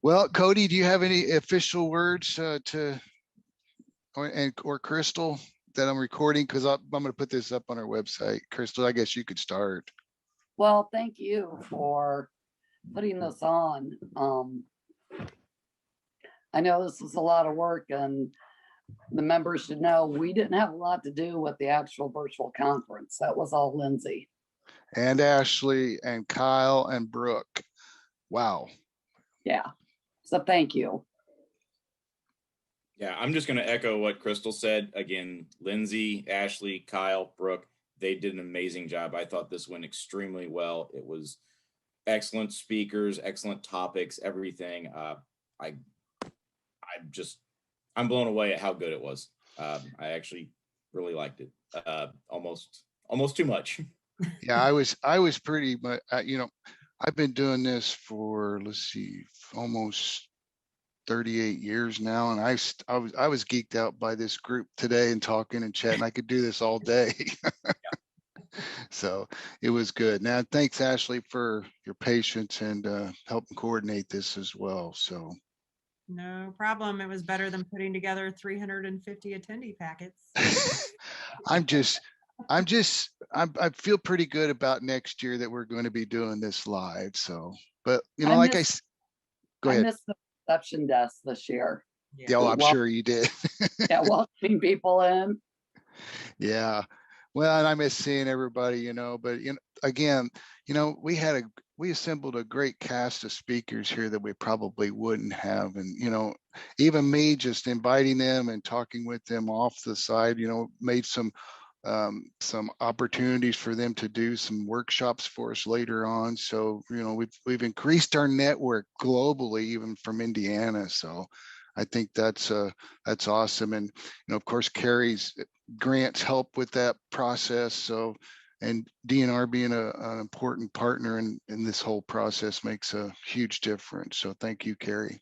well, Cody, do you have any official words or Crystal that I'm recording? Because I'm going to put this up on our website. Crystal, I guess you could start.
Well, thank you for putting this on. I know this was a lot of work, and the members should know we didn't have a lot to do with the actual virtual conference. That was all Lindsay.
And Ashley and Kyle and Brooke. Wow.
Yeah. So thank you.
Yeah, I'm just going to echo what Crystal said. Again, Lindsay, Ashley, Kyle, Brooke, they did an amazing job. I thought this went extremely well. It was excellent speakers, excellent topics, everything. I'm blown away at how good it was. I actually really liked it. Almost too much.
Yeah, I was pretty much, I've been doing this for, let's see, almost 38 years now. And I was geeked out by this group today and talking and chatting. I could do this all day. So it was good. Now, thanks, Ashley, for your patience and helping coordinate this as well. So
no problem. It was better than putting together 350 attendee packets. I feel pretty good about next year that we're going to be doing this live. So, but go ahead.
I missed the reception desk this year.
Yeah, I'm sure you did.
Yeah, welcoming people in.
Yeah. Well, and I miss seeing everybody, but again, we assembled a great cast of speakers here that we probably wouldn't have. And, even me just inviting them and talking with them off the side, made some opportunities for them to do some workshops for us later on. So, we've increased our network globally, even from Indiana. So I think that's awesome. And, of course, Carrie's grants help with that process. So, and DNR being an important partner in this whole process makes a huge difference. So thank you, Carrie.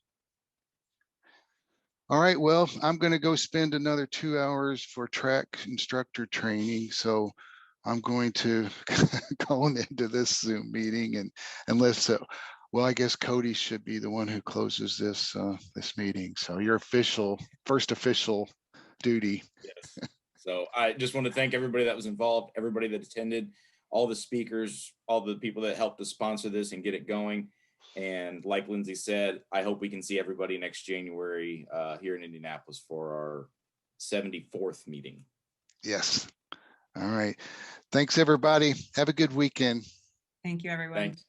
All right, well, I'm going to go spend another 2 hours for track instructor training. So I'm going to go into this Zoom meeting and well, I guess Cody should be the one who closes this meeting. So your first official duty.
Yes. So I just want to thank everybody that was involved, everybody that attended, all the speakers, all the people that helped to sponsor this and get it going. And like Lindsay said, I hope we can see everybody next January here in Indianapolis for our 74th meeting.
Yes. All right. Thanks, everybody. Have a good weekend.
Thank you, everyone.
Thanks.